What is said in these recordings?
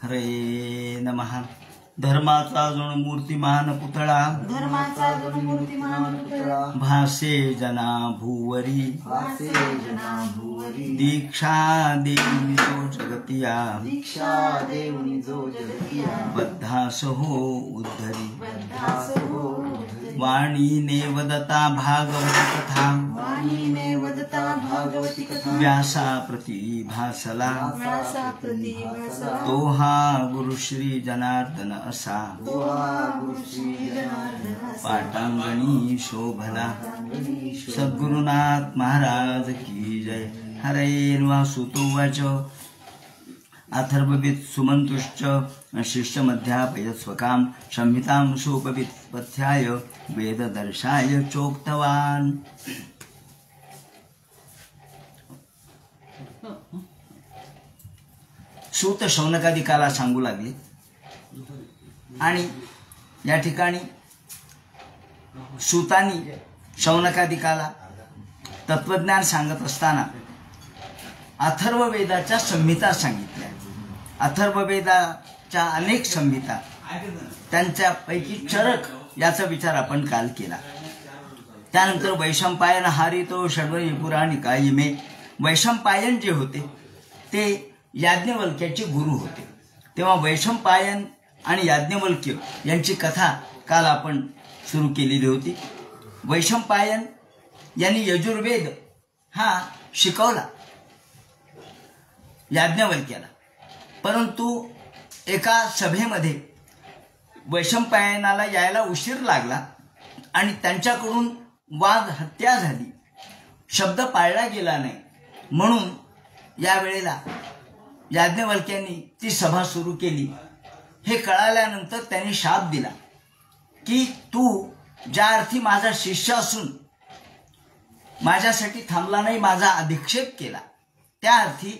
हरे नमः. धर्माचा जण मूर्तिमान पुतळा, धर्माचा जण मूर्तिमान पुतळा, भासे जना भूवरी, भासे जना भूवरी, दीक्षा देऊनी जो जगतिया, दीक्षा देऊनी जो जगतिया, बद्धास हो उद्धरी, बद्धास हो उद्धरी, वाणीने वदता भागवती कथा, वाणीने वदता भागवती कथा, व्यासा प्रति भासला, व्यासा प्रति भासला, तो हा गुरु श्री जनार्दन असा, तो हा गुरु श्री जनार्दन असा, पाटांगणी शोभला. सद्गुरुनाथ महाराज की जय. हरे वासुतोवाच अथर्ववित् सुमंतुश्च शिष्यमध्यापयत् स्वकाम संहितां सोपवित्पथ्याय वेददर्शाय चोक्तवान्. सूत शौनकादिकाला सांगू लागले आणि या ठिकाणी सूतानी शौनकादिकाला तत्वज्ञान सांगत असताना अथर्ववेदाच्या संहिता सांगितल्या. अथर्ववेदाच्या अनेक संहिता, त्यांच्यापैकी चरक याचा विचार आपण काल केला. त्यानंतर वैशंपायन हारितो षड्वरी पुराणिका इमे. वैशंपायन जे होते ते याज्ञवल्क्याचे गुरु होते. तेव्हा वैशंपायन आणि याज्ञवल्क्य यांची कथा काल आपण सुरू केलेली होती. वैशंपायन यांनी यजुर्वेद हा शिकवला याज्ञवल्क्याला, परंतु एका सभेमध्ये वैशंपायनाला यायला उशीर लागला आणि त्यांच्याकडून वाद हत्या झाली. शब्द पाळला गेला नाही, म्हणून यावेळेला याज्ञवल्क्यांनी ती सभा सुरू केली. हे कळाल्यानंतर त्यांनी शाप दिला की तू ज्या अर्थी माझा शिष्य असून माझ्यासाठी थांबला नाही, माझा अधिक्षेप केला, त्या अर्थी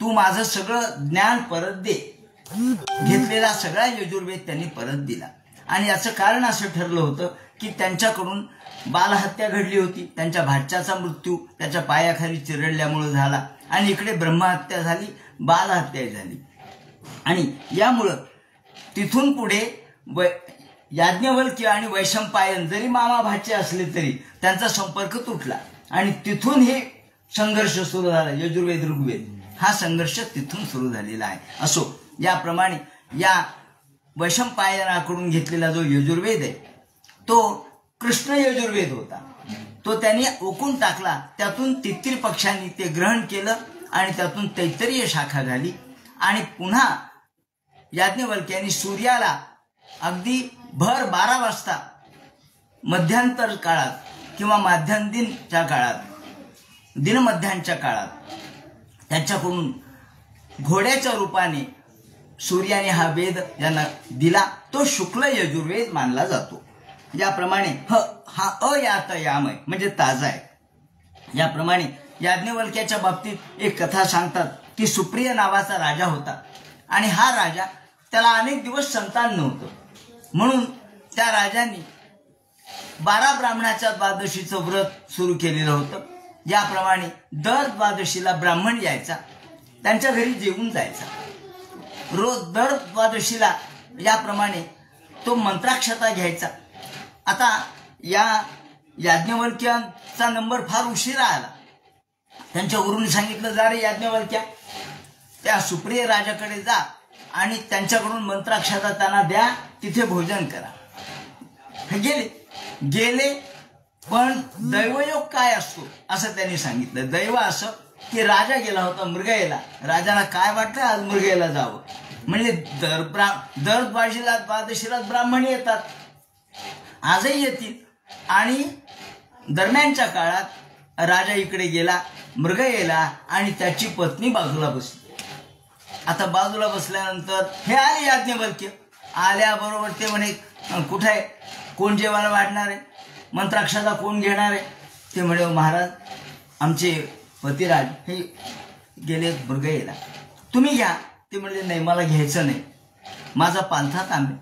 तू माझं सगळं ज्ञान परत दे. घेतलेला सगळा यजुर्वेद त्यांनी परत दिला. आणि याचं कारण असं ठरलं होतं की त्यांच्याकडून बालहत्या घडली होती. त्यांच्या भाच्याचा मृत्यू त्याच्या पायाखाली चिरडल्यामुळे झाला आणि इकडे ब्रह्महत्या झाली, बालहत्या झाली. आणि यामुळं तिथून पुढे याज्ञवल्क्य आणि वैशंपायन जरी मामा भाचे असले तरी त्यांचा संपर्क तुटला आणि तिथून हे संघर्ष सुरू झाला. यजुर्वेद ऋग्वेद हा संघर्ष तिथून सुरू झालेला आहे. असो, याप्रमाणे या वैशंपायनाकडून घेतलेला जो यजुर्वेद आहे तो कृष्ण यजुर्वेद होता. तो त्यांनी ओकून टाकला. त्यातून तित्तीर पक्षांनी ते ग्रहण केलं आणि त्यातून तैत्तरीय शाखा झाली. आणि पुन्हा याज्ञवल्क्यांनी सूर्याला अगदी भर 12 वाजता मध्यांतर काळात किंवा माध्यान्दिनच्या काळात, दिनमध्यांच्या काळात त्यांच्याकडून घोड्याच्या रूपाने सूर्याने हा वेद यांना दिला. तो शुक्ल यजुर्वेद मानला जातो. याप्रमाणे हा अयातयामय म्हणजे ताजा आहे. याप्रमाणे याज्ञवल्क्याच्या बाबतीत एक कथा सांगतात की सुप्रिय नावाचा राजा होता आणि हा राजा, त्याला अनेक दिवस संतान नव्हतं, म्हणून त्या राजांनी 12 ब्राह्मणाच्या द्वादशीचं व्रत सुरू केलेलं होतं. याप्रमाणे दर द्वादशीला ब्राह्मण यायचा, त्यांच्या घरी जेवून जायचा. रोज दर द्वादशीला याप्रमाणे तो मंत्राक्षता घ्यायचा. आता या याज्ञवल्क्यांचा नंबर फार उशिरा आला. त्यांच्या गुरूंनी सांगितलं, जा रे याज्ञवल्क्या, त्या सुप्रिय राजाकडे जा आणि त्यांच्याकडून मंत्राक्षता त्यांना द्या, तिथे भोजन करा. हे गेले पण दैवयोग काय असतो असं त्यांनी सांगितलं. दैव असं की राजा गेला होता मृगयेला. राजाला काय वाटलं आज मृगयेला जावं, म्हणजे दर द्वादशीला ब्राह्मण येतात, आजही येतील. आणि दरम्यानच्या काळात राजा इकडे गेला मृगयेला आणि त्याची पत्नी बाजूला बसली. आता बाजूला बसल्यानंतर हे आले याज्ञवल्क्य. आल्याबरोबर ते म्हणे, कुठे आहे, कोण जेवायला वाढणार आहे, मंत्राक्षता कोण घेणार आहे? ते म्हणे, महाराज आमचे पतिराज हे गेले मृगयेला, तुम्ही घ्या. ते म्हणले, नाही मला घ्यायचं नाही, माझा पांथा तांबे.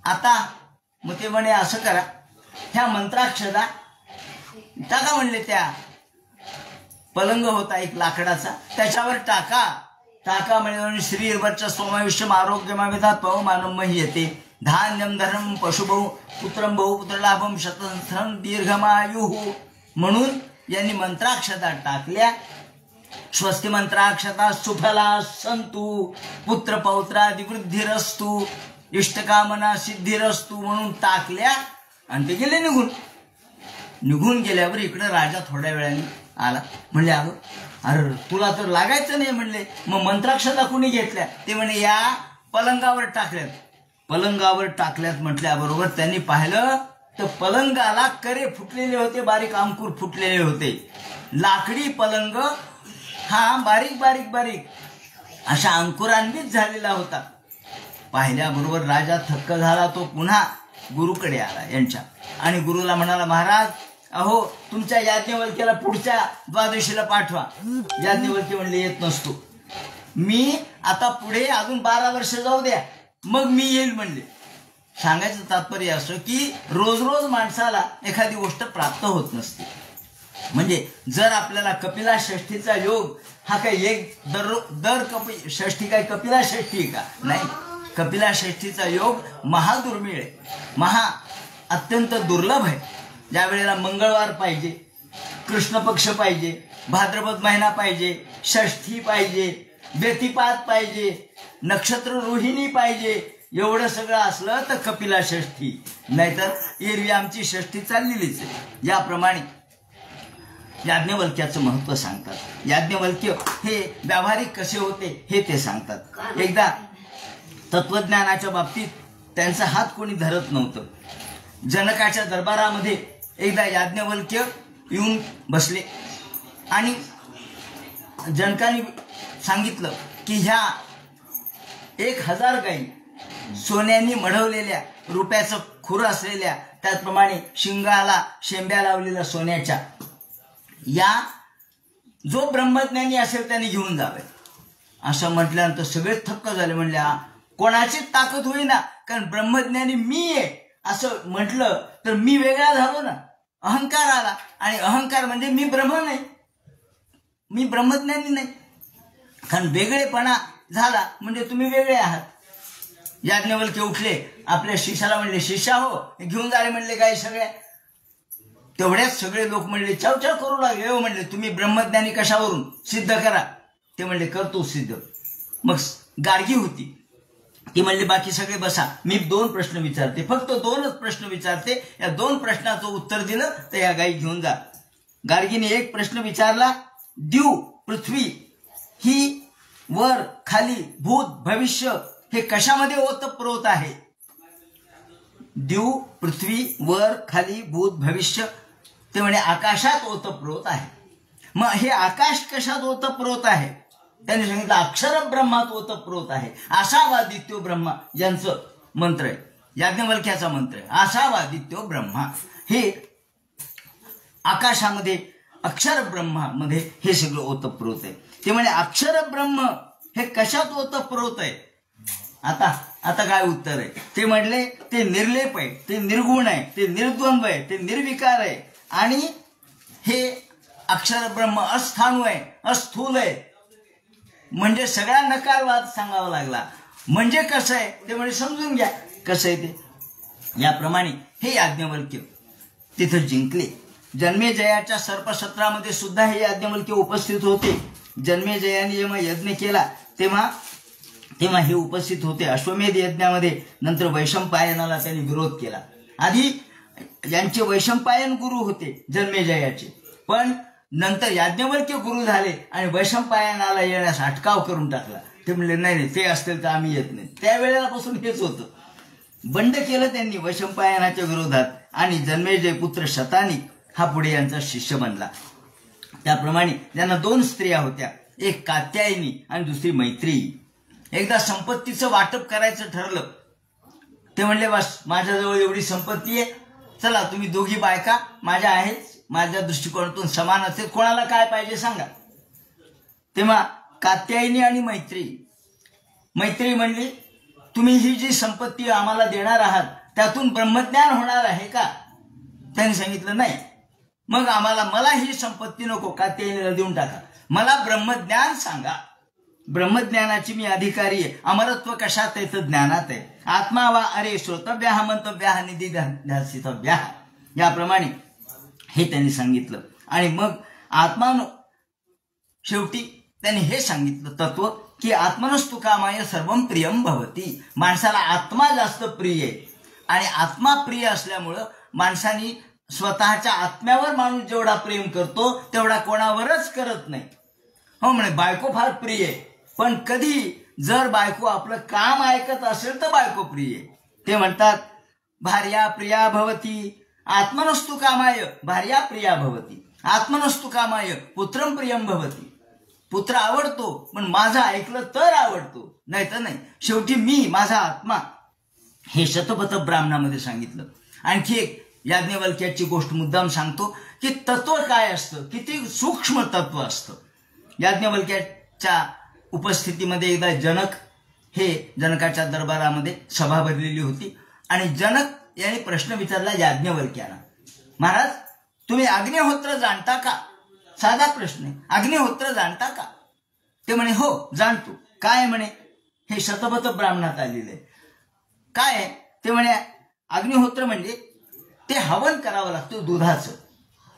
आता मग ते म्हणे, असं करा, ह्या मंत्राक्षता टाका म्हणले. त्या पलंग होता एक लाकडाचा, त्याच्यावर टाका टाका मिळवून श्रीर्वच्च सोमायुष्यम आरोग्यमाविधात पवमानं मह्यते धान्यम धर्म पशुबहू पुत्रम बहु पुत्रलाभम शतसहस्रम दीर्घमायु म्हणून यांनी मंत्राक्षता टाकल्या. स्वस्ति मंत्राक्षता सुफला संतु पुत्र पौत्रादि वृद्धिरस्तु इष्टकामना सिद्धिरस्तु म्हणून टाकल्या आणि ते गेले निघून गेल्यावर इकडे राजा थोड्या वेळाने आला. म्हणले अगं अरे तुला तर लागायचं नाही म्हणले. मग मंत्राक्षता कुणी घेतल्या? ते म्हणे या पलंगावर टाकल्यात म्हटल्याबरोबर त्यांनी पाहिलं तर पलंगाला करे फुटलेले होते, बारीक अंकुर फुटलेले होते. लाकडी पलंग हा बारीक अशा अंकुरांनीच झालेला होता. पाहिल्याबरोबर राजा थक्क झाला. तो पुन्हा गुरुकडे आला यांच्या आणि गुरुला म्हणाला, महाराज अहो तुमच्या याज्ञवल्क्याला पुढच्या द्वादशीला पाठवा. याज्ञवल्क्य म्हणले येत नसतो, मी आता पुढे अजून 12 वर्ष जाऊ द्या मग मी येईल म्हणले. सांगायचं तात्पर्य असं की रोज माणसाला एखादी गोष्ट प्राप्त होत नसते. म्हणजे जर आपल्याला कपिला षष्ठीचा योग हा काही एक दर षष्ठी काय कपिला षष्ठी का? नाही, कपिला षष्ठीचा योग महादुर्मिळ आहे, अत्यंत दुर्लभ आहे. ज्या वेळेला मंगळवार पाहिजे, कृष्ण पक्ष पाहिजे, भाद्रपद महिना पाहिजे, षष्ठी पाहिजे, व्यतिपात पाहिजे, नक्षत्र रोहिणी पाहिजे, एवढं सगळं असलं तर कपिला षष्ठी. नाहीतर एरवी आमची षष्ठी चाललेलीच आहे. याप्रमाणे याज्ञवल्क्याचं महत्व सांगतात. याज्ञवल्क्य हे व्यावहारिक कसे होते हे ते सांगतात. एकदा तत्वज्ञानाच्या बाबतीत त्यांचा हात कोणी धरत नव्हतं. जनकाच्या दरबारामध्ये एकदा याज्ञवल्क्य येऊन बसले आणि जनकाने सांगितलं की ह्या 1000 गायी सोन्याने मढवलेल्या, रुपयाचं खुर असलेल्या, त्याचप्रमाणे शिंगाला शेंब्या लावलेल्या सोन्याच्या, या जो ब्रह्मज्ञानी असेल त्याने घेऊन जावे. असं म्हटल्यानंतर सगळे थक्क झाले. म्हणले कोणाची ताकद होईना, कारण ब्रह्मज्ञानी मी आहे असं म्हटलं तर मी वेगळा झालो ना, अहंकार आला. आणि अहंकार म्हणजे मी ब्रह्म नाही, मी ब्रह्मज्ञानी नाही, कारण वेगळेपणा झाला म्हणजे तुम्ही वेगळे आहात. याज्ञवल्क्य उठले, आपल्या शिष्याला म्हणले, शिष्या हो घेऊन जाणे म्हणले गाई सगळ्या. तेवढ्याच सगळे लोक म्हणले चाव करू लागले. हो म्हणले तुम्ही ब्रह्मज्ञानी कशावरून सिद्ध करा. ते म्हणले करतो सिद्ध. मग गार्गी होती, ती म्हणले बाकी सगळे बसा, मी 2 प्रश्न विचारते, फक्त 2च प्रश्न विचारते. या 2 प्रश्नाचं उत्तर दिलं तर या गाई घेऊन जा. गार्गीने एक प्रश्न विचारला, द्यू पृथ्वी ही वर खाली भूत भविष्य हे कशामध्ये ओतप्रोत आहे? द्यू पृथ्वी वर खाली भूत भविष्य, ते म्हणे आकाशात ओतप्रोत आहे. मग हे आकाश कशात ओतप्रोत आहे? त्यांनी सांगितलं अक्षर ब्रह्मात ओतप्रोत आहे. आशावादित्यो ब्रह्मा यांचं मंत्र आहे, याज्ञवल्क्याचा मंत्र आहे. आशावादित्यो ब्रह्मा हे आकाशामध्ये, अक्षर ब्रह्मामध्ये हे सगळं ओतप्रोत आहे. ते म्हणे अक्षर ब्रह्म हे कशात ओतप्रोत आहे? आता काय उत्तर आहे? ते म्हणले ते निर्लेप आहे, ते निर्गुण आहे, ते निर्द्वंद्व आहे, ते निर्विकार आहे. आणि हे अक्षर ब्रह्म अस्थाणू आहे, अस्थूल आहे. म्हणजे सगळा नकारवाद सांगावा लागला. म्हणजे कसं आहे ते म्हणजे समजून घ्या कसं आहे ते. याप्रमाणे हे याज्ञवल्क्य तिथं जिंकले. जन्मेजयाच्या सर्पसत्रामध्ये सुद्धा हे याज्ञवल्क्य उपस्थित होते. जन्मेजयाने जेव्हा यज्ञ केला तेव्हा हे उपस्थित होते. अश्वमेध यज्ञामध्ये नंतर वैशंपायनाला त्यांनी विरोध केला. आधी यांचे वैशंपायन गुरु होते जन्मेजयाचे, पण नंतर याज्ञवल्क्य गुरु झाले आणि वैशंपायनाला येण्यास अटकाव करून टाकला. ते म्हणले नाही ते असतील तर आम्ही येत नाही. त्यावेळेलापासून हेच होतं. बंड केलं त्यांनी वैशंपायनाच्या विरोधात आणि जन्मेजय पुत्र शतानिक हा पुढे यांचा शिष्य बनला. त्याप्रमाणे त्यांना 2 स्त्रिया होत्या, एक कात्यायनी आणि दुसरी मैत्रेयी. एकदा संपत्तीचं वाटप करायचं ठरलं. ते म्हणले बस माझ्याजवळ एवढी संपत्ती आहे, चला तुम्ही दोघी बायका माझ्या आहेत, माझ्या दृष्टिकोनातून समान असेल, कोणाला काय पाहिजे सांगा. तेव्हा कात्यायनी आणि मैत्रेयी म्हणली तुम्ही ही जी संपत्ती आम्हाला देणार आहात त्यातून ब्रह्मज्ञान होणार आहे का? त्यांनी सांगितलं नाही. मग मला ही संपत्ती नको, कात्यायनीला देऊन टाका, मला ब्रह्मज्ञान सांगा. ब्रह्मज्ञानाची मी अधिकारी आहे. अमरत्व कशात आहे तर ज्ञानात आहे. आत्मा वा अरे श्रोतव्या मंतव्या निधी ध्यासितव्या, याप्रमाणे हे त्यांनी सांगितलं. आणि मग आत्मानो शेवटी त्यांनी हे सांगितलं तत्व की आत्मनस्तु कामाय सर्वं प्रियं भवती. माणसाला आत्मा जास्त प्रिय आहे आणि आत्मा प्रिय असल्यामुळं माणसाने स्वतःच्या आत्म्यावर माणूस जेवढा प्रेम करतो तेवढा कोणावरच करत नाही. हो म्हणे बायको फार प्रिय आहे, पण कधी जर बायको आपलं काम ऐकत असेल तर बायको प्रिय आहे. ते म्हणतात भार्या प्रिया भवती आत्मनस्तु कामाय भार्या प्रिया भवती, आत्मनस्तु कामाय पुत्रं प्रियं भवती. पुत्र आवडतो पण माझं ऐकलं तर आवडतो, नाही तर नाही. शेवटी मी माझा आत्मा, हे शतपथ ब्राह्मणामध्ये सांगितलं. आणखी एक याज्ञवल्क्याची गोष्ट मुद्दाम सांगतो की तत्व काय असतं, किती सूक्ष्म तत्व असतं. याज्ञवल्क्याच्या उपस्थितीमध्ये एकदा जनकाच्या दरबारामध्ये सभा भरलेली होती आणि जनक यांनी प्रश्न विचारला याज्ञवल्क्याला, महाराज तुम्ही अग्निहोत्र जाणता का? साधा प्रश्न आहे, अग्निहोत्र जाणता का? ते म्हणे हो जाणतो. काय म्हणे? हे शतपथ ब्राह्मणात आलेलं आहे. काय ते म्हणे अग्निहोत्र म्हणजे ते हवन करावं लागतं दुधाचं,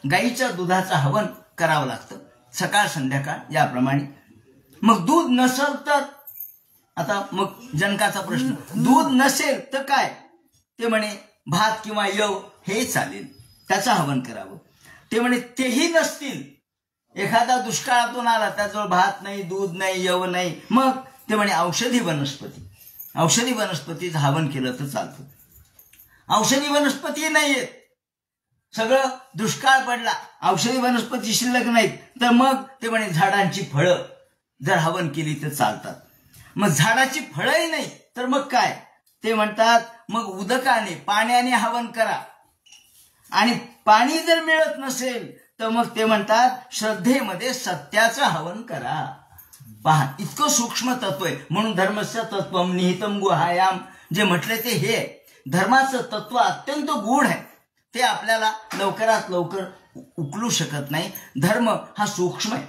गाईच्या दुधाचं हवन करावं लागतं सकाळ संध्याकाळ याप्रमाणे. मग दूध नसेल तर, आता मग जनकाचा प्रश्न, दूध नसेल तर काय? ते म्हणे भात किंवा यव हे चालेल, त्याचं हवन करावं. ते म्हणे तेही नसतील, एखादा दुष्काळातून आला त्याजवळ भात नाही दूध नाही यव नाही, मग ते म्हणे औषधी वनस्पतीचं हवन केलं तर चालतं. औषधी वनस्पती नाहीयेत, सगळं दुष्काळ पडला, औषधी वनस्पती शिल्लक नाहीत, तर मग ते म्हणे झाडांची फळं जर हवन केली तर चालतात. मग झाडाची फळंही नाही तर मग काय? ते म्हणतात मग उदकाने पाण्याने हवन करा. आणि पाणी जर मिळत नसेल तर मग ते म्हणतात श्रद्धेमध्ये सत्याचं हवन करा. पहा इतकं सूक्ष्म तत्व आहे. म्हणून धर्मस्य तत्वम निहितम गुहायाम जे म्हटले ते हे धर्माचं तत्व अत्यंत गूढ आहे, ते आपल्याला लवकरात लवकर उकलू शकत नाही. धर्म हा सूक्ष्म आहे.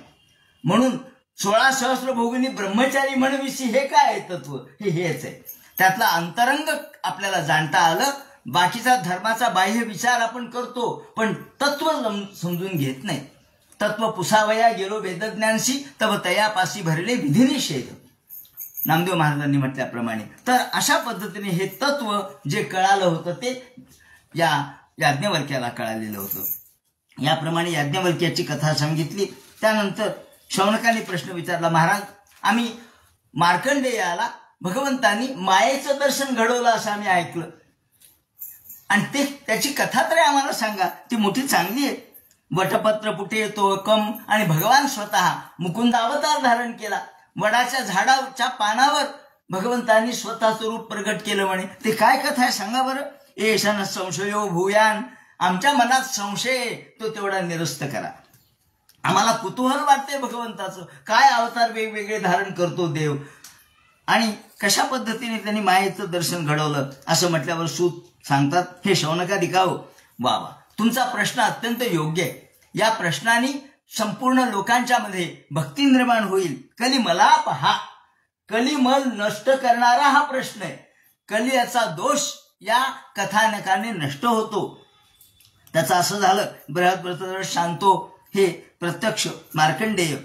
म्हणून 16 सहस्रभोगिनी ब्रह्मचारी म्हणविसी हे काय आहे तत्व, हेच आहे. त्यातला अंतरंग आपल्याला जाणता आलं. बाकीचा धर्माचा बाह्य विचार आपण करतो पण तत्व समजून घेत नाही. तत्व पुसावया गेलो वेदज्ञानशी तव तयापासी भरले विधिनिषेध, नामदेव महाराजांनी म्हटल्याप्रमाणे. तर अशा पद्धतीने हे तत्व जे कळालं होतं ते या याज्ञवल्क्याला कळालेलं होतं. याप्रमाणे याज्ञवल्क्याची कथा सांगितली. त्यानंतर शौनकाने प्रश्न विचारला, महाराज आम्ही मार्कंडेयाला भगवंतांनी मायेचं दर्शन घडवलं असं आम्ही ऐकलं आणि त्याची कथा तरी आम्हाला सांगा, ती मोठी चांगली आहे. वटपत्र पुठे तो कम आणि भगवान स्वतः मुकुंद अवतार धारण केला. वडाच्या झाडाच्या पानावर भगवंतांनी स्वतःचं रूप प्रगट केलं म्हणे. ते काय कथा आहे सांगा बरं. एशन संशयो भूयान, आमच्या मनात संशय तो तेवढा निरस्त करा. आम्हाला कुतूहल वाटते भगवंताचं, काय अवतार वेगवेगळे धारण करतो देव आणि कशा पद्धतीने त्यांनी मायेचं दर्शन घडवलं असं म्हटल्यावर सूत सांगतात, हे शौनकादिकाओ वा तुमचा प्रश्न अत्यंत योग्य आहे. या प्रश्नाने संपूर्ण लोकांच्या मध्ये भक्ती निर्माण होईल. कलिमला पहा, कलिमल नष्ट करणारा हा प्रश्न आहे. कलियाचा दोष या कथानकाने नष्ट होतो. त्याचं असं झालं, बृहद व्रत शांतो हे प्रत्यक्ष मार्कंडेय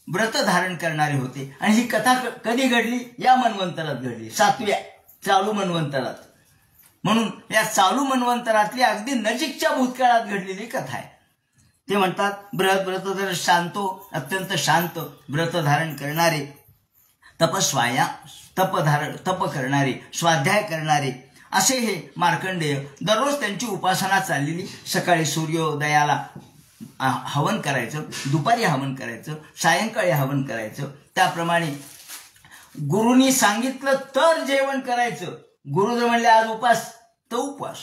व्रत धारण करणारे होते आणि ही कथा कधी घडली? या मन्वंतरात घडली, 7व्या चालू मन्वंतरात. म्हणून या चालू मन्वंतरातली अगदी नजीकच्या भूतकाळात घडलेली कथा आहे. ते म्हणतात बृहद व्रत शांतो, अत्यंत शांत व्रत धारण करणारे, तप करणारे, स्वाध्याय करणारे असे हे मार्कंडेय. दररोज त्यांची उपासना चाललेली. सकाळी सूर्योदयाला हवन करायचं, दुपारी हवन करायचं, सायंकाळी हवन करायचं. त्याप्रमाणे गुरुनी सांगितलं तर जेवण करायचं. गुरु जर म्हणले आज उपास तर उपवास.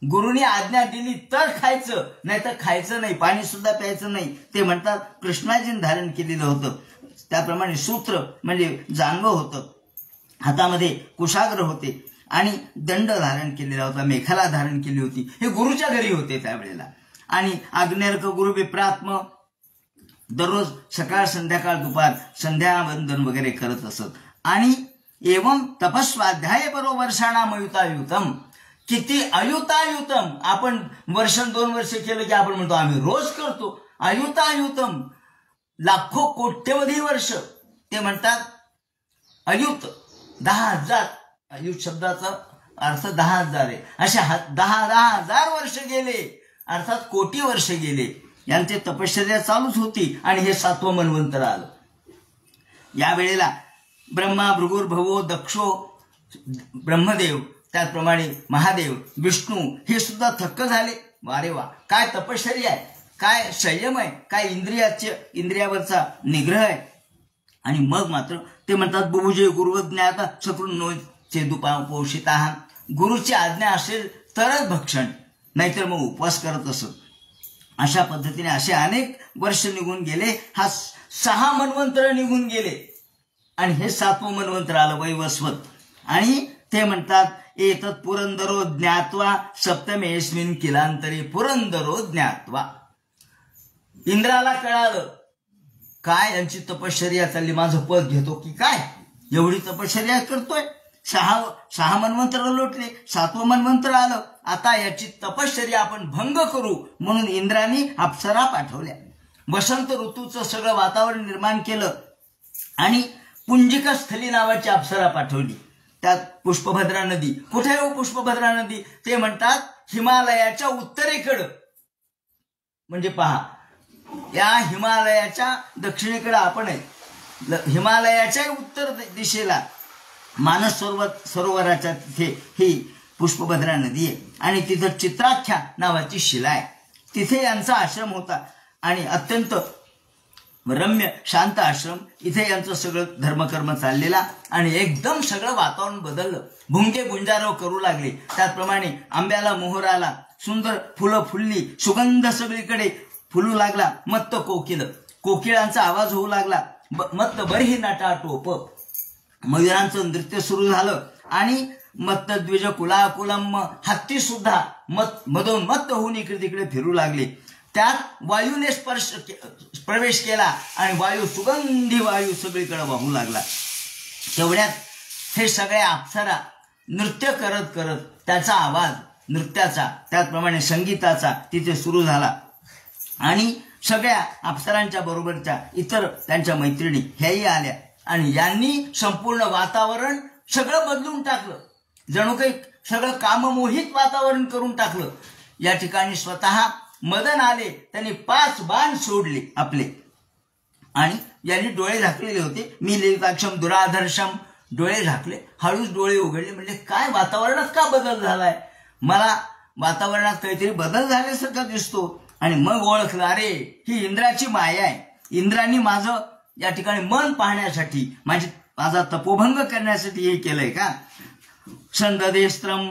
गुरुनी आज्ञा दिली तर खायचं, नाही तर खायचं नाही, पाणी सुद्धा प्यायचं नाही. ते म्हणतात कृष्णाजीने धारण केलेलं होतं. त्याप्रमाणे सूत्र म्हणजे जानवं होतं, हातामध्ये कुशाग्र होते आणि दंड धारण केलेला होता, मेखला धारण केली होती. हे गुरुच्या घरी होते त्यावेळेला. आणि आग्नेर्क गुरु विप्रात्म दररोज सकाळ संध्याकाळ दुपार संध्यावंदन वगैरे करत असत. आणि एवं तपस्वाध्याय वर्षाणाम अयुतायुतम, किती अयुतायुतम. आपण वर्ष 2 वर्ष केलं की आपण म्हणतो आम्ही रोज करतो. अयुतायुतम लाखो कोट्यवधी वर्ष. ते म्हणतात अयुत 10,000. अयुत शब्दाचा अर्थ 10,000 आहे. अशा 10,000 वर्ष गेले, अर्थात कोटी वर्ष गेले. यांचे तपश्चर्या चालूच होती आणि हे 7वं मन्वंतर आलं. या वेळेला ब्रह्मा, भृगुर्भवो, दक्षो, ब्रह्मदेव, त्याचप्रमाणे महादेव, विष्णू हे सुद्धा थक्क झाले. वारे वा, काय तपश्चर्या आहे, काय संयम आहे, काय इंद्रियावरचा निग्रह आहे. आणि मग मात्र ते म्हणतात बुभुजे गुरुज्ञाता शत्रुनो चेदुपोषिता. गुरुची आज्ञा असेल तरच भक्षण, नाहीतर मग उपवास करत असत. अशा पद्धतीने असे अनेक वर्ष निघून गेले. हा 6 मन्वंतर निघून गेले आणि हे 7वं मन्वंतर आलं वैवस्वत. आणि ते म्हणतात एतत् पुरंदरो ज्ञात्वा सप्तमेस्मिन् किलांतरे पुरंदरो ज्ञात्वा. इंद्राला कळालं काय यांची तपश्चर्या चालली, माझं पद घेतो की काय, एवढी तपश्चर्या करतोय. 6 मन्वंतर लोटले, 7वं मन्वंतर आलं. आता याची तपश्चर्या आपण भंग करू म्हणून इंद्राने अप्सरा पाठवल्या. वसंत ऋतूचं सगळं वातावरण निर्माण केलं आणि पुंजिकस्थली नावाची अप्सरा पाठवली. त्यात पुष्पभद्रा नदी. कुठे हो पुष्पभद्रा नदी? ते म्हणतात हिमालयाच्या उत्तरेकडं. म्हणजे पहा, या हिमालयाच्या दक्षिणेकडे आपण आहे. हिमालयाच्या उत्तर दिशेला मानस सरोवराच्या तिथे ही पुष्पभद्रा नदी आहे. आणि तिथं चित्राख्या नावाची शिला आहे. तिथे यांचा आश्रम होता आणि अत्यंत रम्य शांत आश्रम. इथे यांचं सगळं धर्मकर्म चाललेला आणि एकदम सगळं वातावरण बदललं. भुंगे गुंजारव करू लागले. त्याचप्रमाणे आंब्याला मोहर आला, सुंदर फुलं फुलली, सुगंध सगळीकडे फुलू लागला. मत्त कोकिळांचा आवाज होऊ लागला. मत्त बरीही नाटा टोप, मयुरांचं नृत्य सुरू झालं. आणि मत्त द्विज कुलाकुलम, हत्ती सुद्धा मदोन्मत्त होऊन इकडे तिकडे फिरू लागले. त्यात वायूने प्रवेश केला आणि वायू, सुगंधी वायू सगळीकडे वाहू लागला. तेवढ्यात हे सगळ्या अप्सरा नृत्य करत करत त्याचा आवाज नृत्याचा, त्याचप्रमाणे संगीताचा तिथे सुरू झाला. आणि सगळ्या अप्सरांच्या बरोबरच्या इतर त्यांच्या मैत्रिणी ह्याही आल्या आणि यांनी संपूर्ण वातावरण सगळं बदलून टाकलं. जणू काही सगळं काममोहित वातावरण करून टाकलं. या ठिकाणी स्वतः मदन आले. त्यांनी 5 बाण सोडले आपले आणि यांनी डोळे झाकलेले होते. मी लिहिताक्षम दुराधर्षम, डोळे झाकले. हळूच डोळे उघडले. म्हणजे काय वातावरणात का बदल झालाय, मला वातावरणात काहीतरी बदल झाल्यासारखा दिसतो. आणि मग ओळखलं, अरे ही इंद्राची माया आहे. इंद्रांनी माझं या ठिकाणी मन पाहण्यासाठी, माझा तपोभंग करण्यासाठी हे केलंय का. संददेस्त्रम,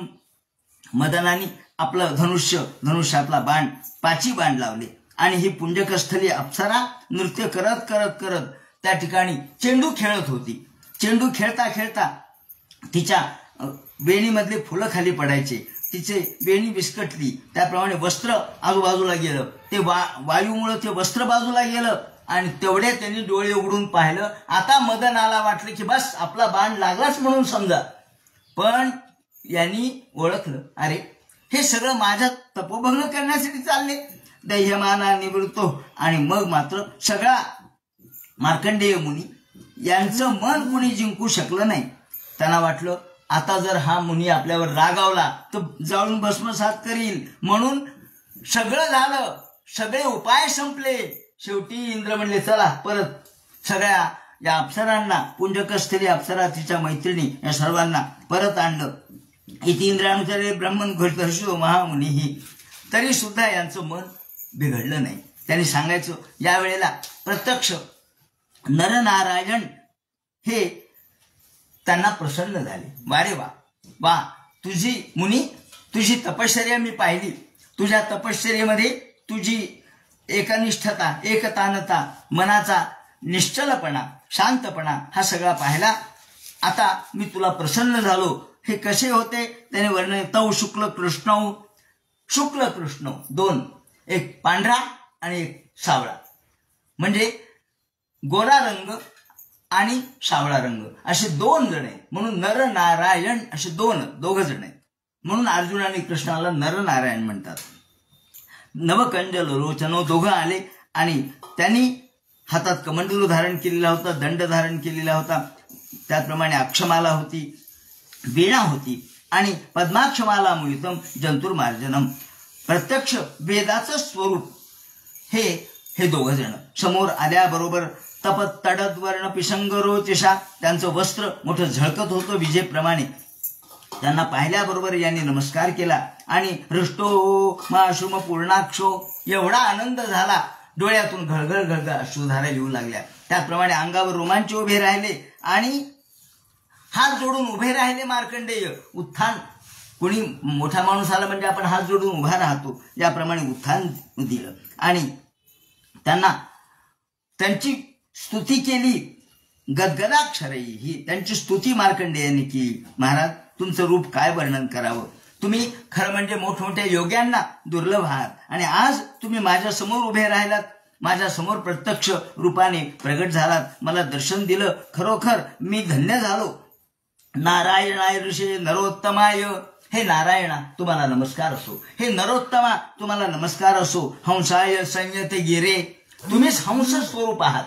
मदनाने आपलं धनुष्यातला बाण 5 बाण लावले आणि ही पुंजकस्थली अप्सरा नृत्य करत करत करत त्या ठिकाणी चेंडू खेळत होती. चेंडू खेळता खेळता तिच्या वेणीमधले फुलं खाली पडायचे. तिचे वेणी विस्कटली. त्याप्रमाणे वस्त्र आजूबाजूला गेलं. ते वायूमुळे ते वस्त्र बाजूला गेलं आणि तेवढ्या त्यांनी डोळे उघडून पाहिलं. आता मदनाला वाटलं की बस आपला बाण लागलाच म्हणून समजा. पण यांनी ओळखलं, अरे हे सगळं माझ्या तपोभंग करण्यासाठी चालले. दैह्यमाना निवृत्तो. आणि मग मात्र सगळा मार्कंडेय मुनी यांचं मन कुणी जिंकू शकलं नाही. त्यांना वाटलं आता जर हा मुनी आपल्यावर रागावला तर जाळून भस्मसात करील. म्हणून सगळं झालं, सगळे उपाय संपले. शेवटी इंद्र म्हणले चला परत सगळ्या या अप्सरांना, पुंजकस्थली अप्सरा, तिच्या मैत्रिणी, या सर्वांना परत आणलं. इति इंद्रानुचरे ब्रह्मन घोषितो महामुनी. तरी सुद्धा यांचं मन बिघडलं नाही. त्यांनी सांगायचं. या वेळेला प्रत्यक्ष नरनारायण हे त्यांना प्रसन्न झाले. वारे वा वा, तुझी तपश्चर्या मी पाहिली. तुझ्या तपश्चर्येमध्ये तुझी एकनिष्ठता, एकतानता, मनाचा निश्चलपणा, शांतपणा हा सगळा पाहिला. आता मी तुला प्रसन्न झालो. हे कसे होते त्याने वर्णन. तौ शुक्ल कृष्ण 2, एक पांढरा आणि एक सावळा. म्हणजे गोरा रंग आणि सावळा रंग असे 2 जण आहेत. म्हणून नर नारायण असे दोघ जण आहेत. म्हणून अर्जुन आणि कृष्णाला नरनारायण म्हणतात. नवकंजल रोचनो दोघं आले आणि त्यांनी हातात कमंडलू धारण केलेला होता, दंड धारण केलेला होता, त्याचप्रमाणे अक्षमाला होती, वीणा होती आणि पद्माक्षमाला मुलितम जंतुर्मार्जनम. प्रत्यक्ष वेदाचं स्वरूप हे 2 जण समोर आल्याबरोबर तपत तडद वर्ण पिशंग रोचिषा, त्यांचं वस्त्र मोठं झळकत होतं विजेप्रमाणे. त्यांना पाहिल्याबरोबर यांनी नमस्कार केला आणि हृष्टो माशुम पूर्णाक्षो, एवढा आनंद झाला, डोळ्यातून घळघळ घळघळ अश्रुधारा येऊ लागल्या. त्याचप्रमाणे अंगावर रोमांच उभे राहिले आणि हात जोडून उभे राहिले मार्कंडेय. उत्थान, कोणी मोठा माणूस आला म्हणजे आपण हात जोडून उभा राहतो, याप्रमाणे उत्थान दिलं आणि त्यांना त्यांची स्तुती केली. गद्गदाक्षरही त्यांची स्तुती मार्कंडेयाने केली. महाराज, तुमचं रूप काय वर्णन करावं, तुम्ही खरं म्हणजे मोठमोठ्या योग्यांना दुर्लभ आहात आणि आज तुम्ही माझ्या समोर उभे राहिलात, माझ्या समोर प्रत्यक्ष रूपाने प्रगट झालात, मला दर्शन दिलं, खरोखर मी धन्य झालो. नारायणाय ऋषे नरोत्तमाय, हे नारायणा तुम्हाला नमस्कार असो, हे नरोत्तमा तुम्हाला नमस्कार असो. हंसाय संयते गिरे, तुम्हीच हंस स्वरूप आहात.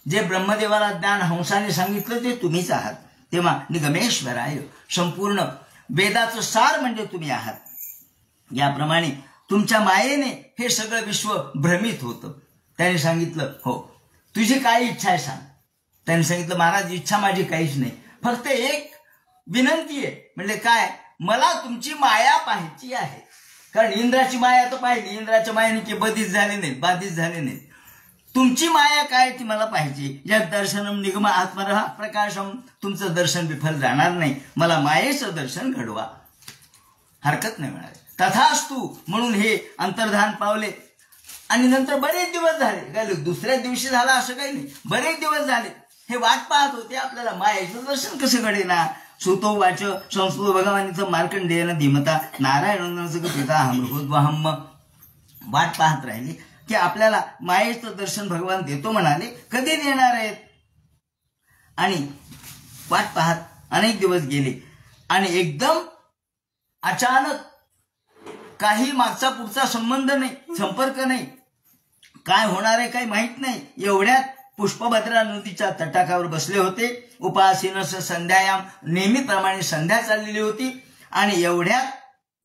जे ब्रह्मदेवाला ज्ञान हंसाने सांगितलं ते तुम्हीच आहात. तेव्हा निगमेश्वराय, संपूर्ण वेदाचं सार म्हणजे तुम्ही आहात. याप्रमाणे तुमच्या मायेने हे सगळं विश्व भ्रमित होतं. त्याने सांगितलं, हो तुझी काय इच्छा आहे सांग. त्याने सांगितलं, महाराज इच्छा माझी काहीच नाही, फक्त एक विनंती आहे. म्हणजे काय, मला तुमची माया पाहायची आहे. कारण इंद्राची माया तर पाहिली, इंद्राच्या मायाने की बाधित झाले नाहीत. तुमची माया काय ती मला पाहिजे. या दर्शनम निगम आत्मरः प्रकाशम, तुमचं दर्शन विफल जाणार नाही, मला मायेचं दर्शन घडवा, हरकत नाही मिळाली. तथास्तु म्हणून हे अंतर्धान पावले आणि नंतर बरेच दिवस झाले, काय दुसऱ्या दिवशी झाला असं काही नाही, बरेच दिवस झाले हे वाट पाहत होते आपल्याला मायेचं दर्शन कसं घडेना. सुतो वाच संस्कृत भगवानीचं मार्कंडेयन धीमता नारायण पिता हम वाट पाहत राहिले की आपल्याला मायेचं दर्शन भगवान देतो म्हणाले, कधी देणार आहेत. आणि वाट पाहत अनेक दिवस गेले आणि एकदम अचानक, काही मागचा पुढचा संबंध नाही, संपर्क नाही, काय होणार आहे काही माहित नाही, एवढ्यात पुष्पभद्रा नदीच्या तटाकावर बसले होते. उपासीनस संध्यायाम, नेहमीप्रमाणे संध्या चाललेली होती आणि एवढ्यात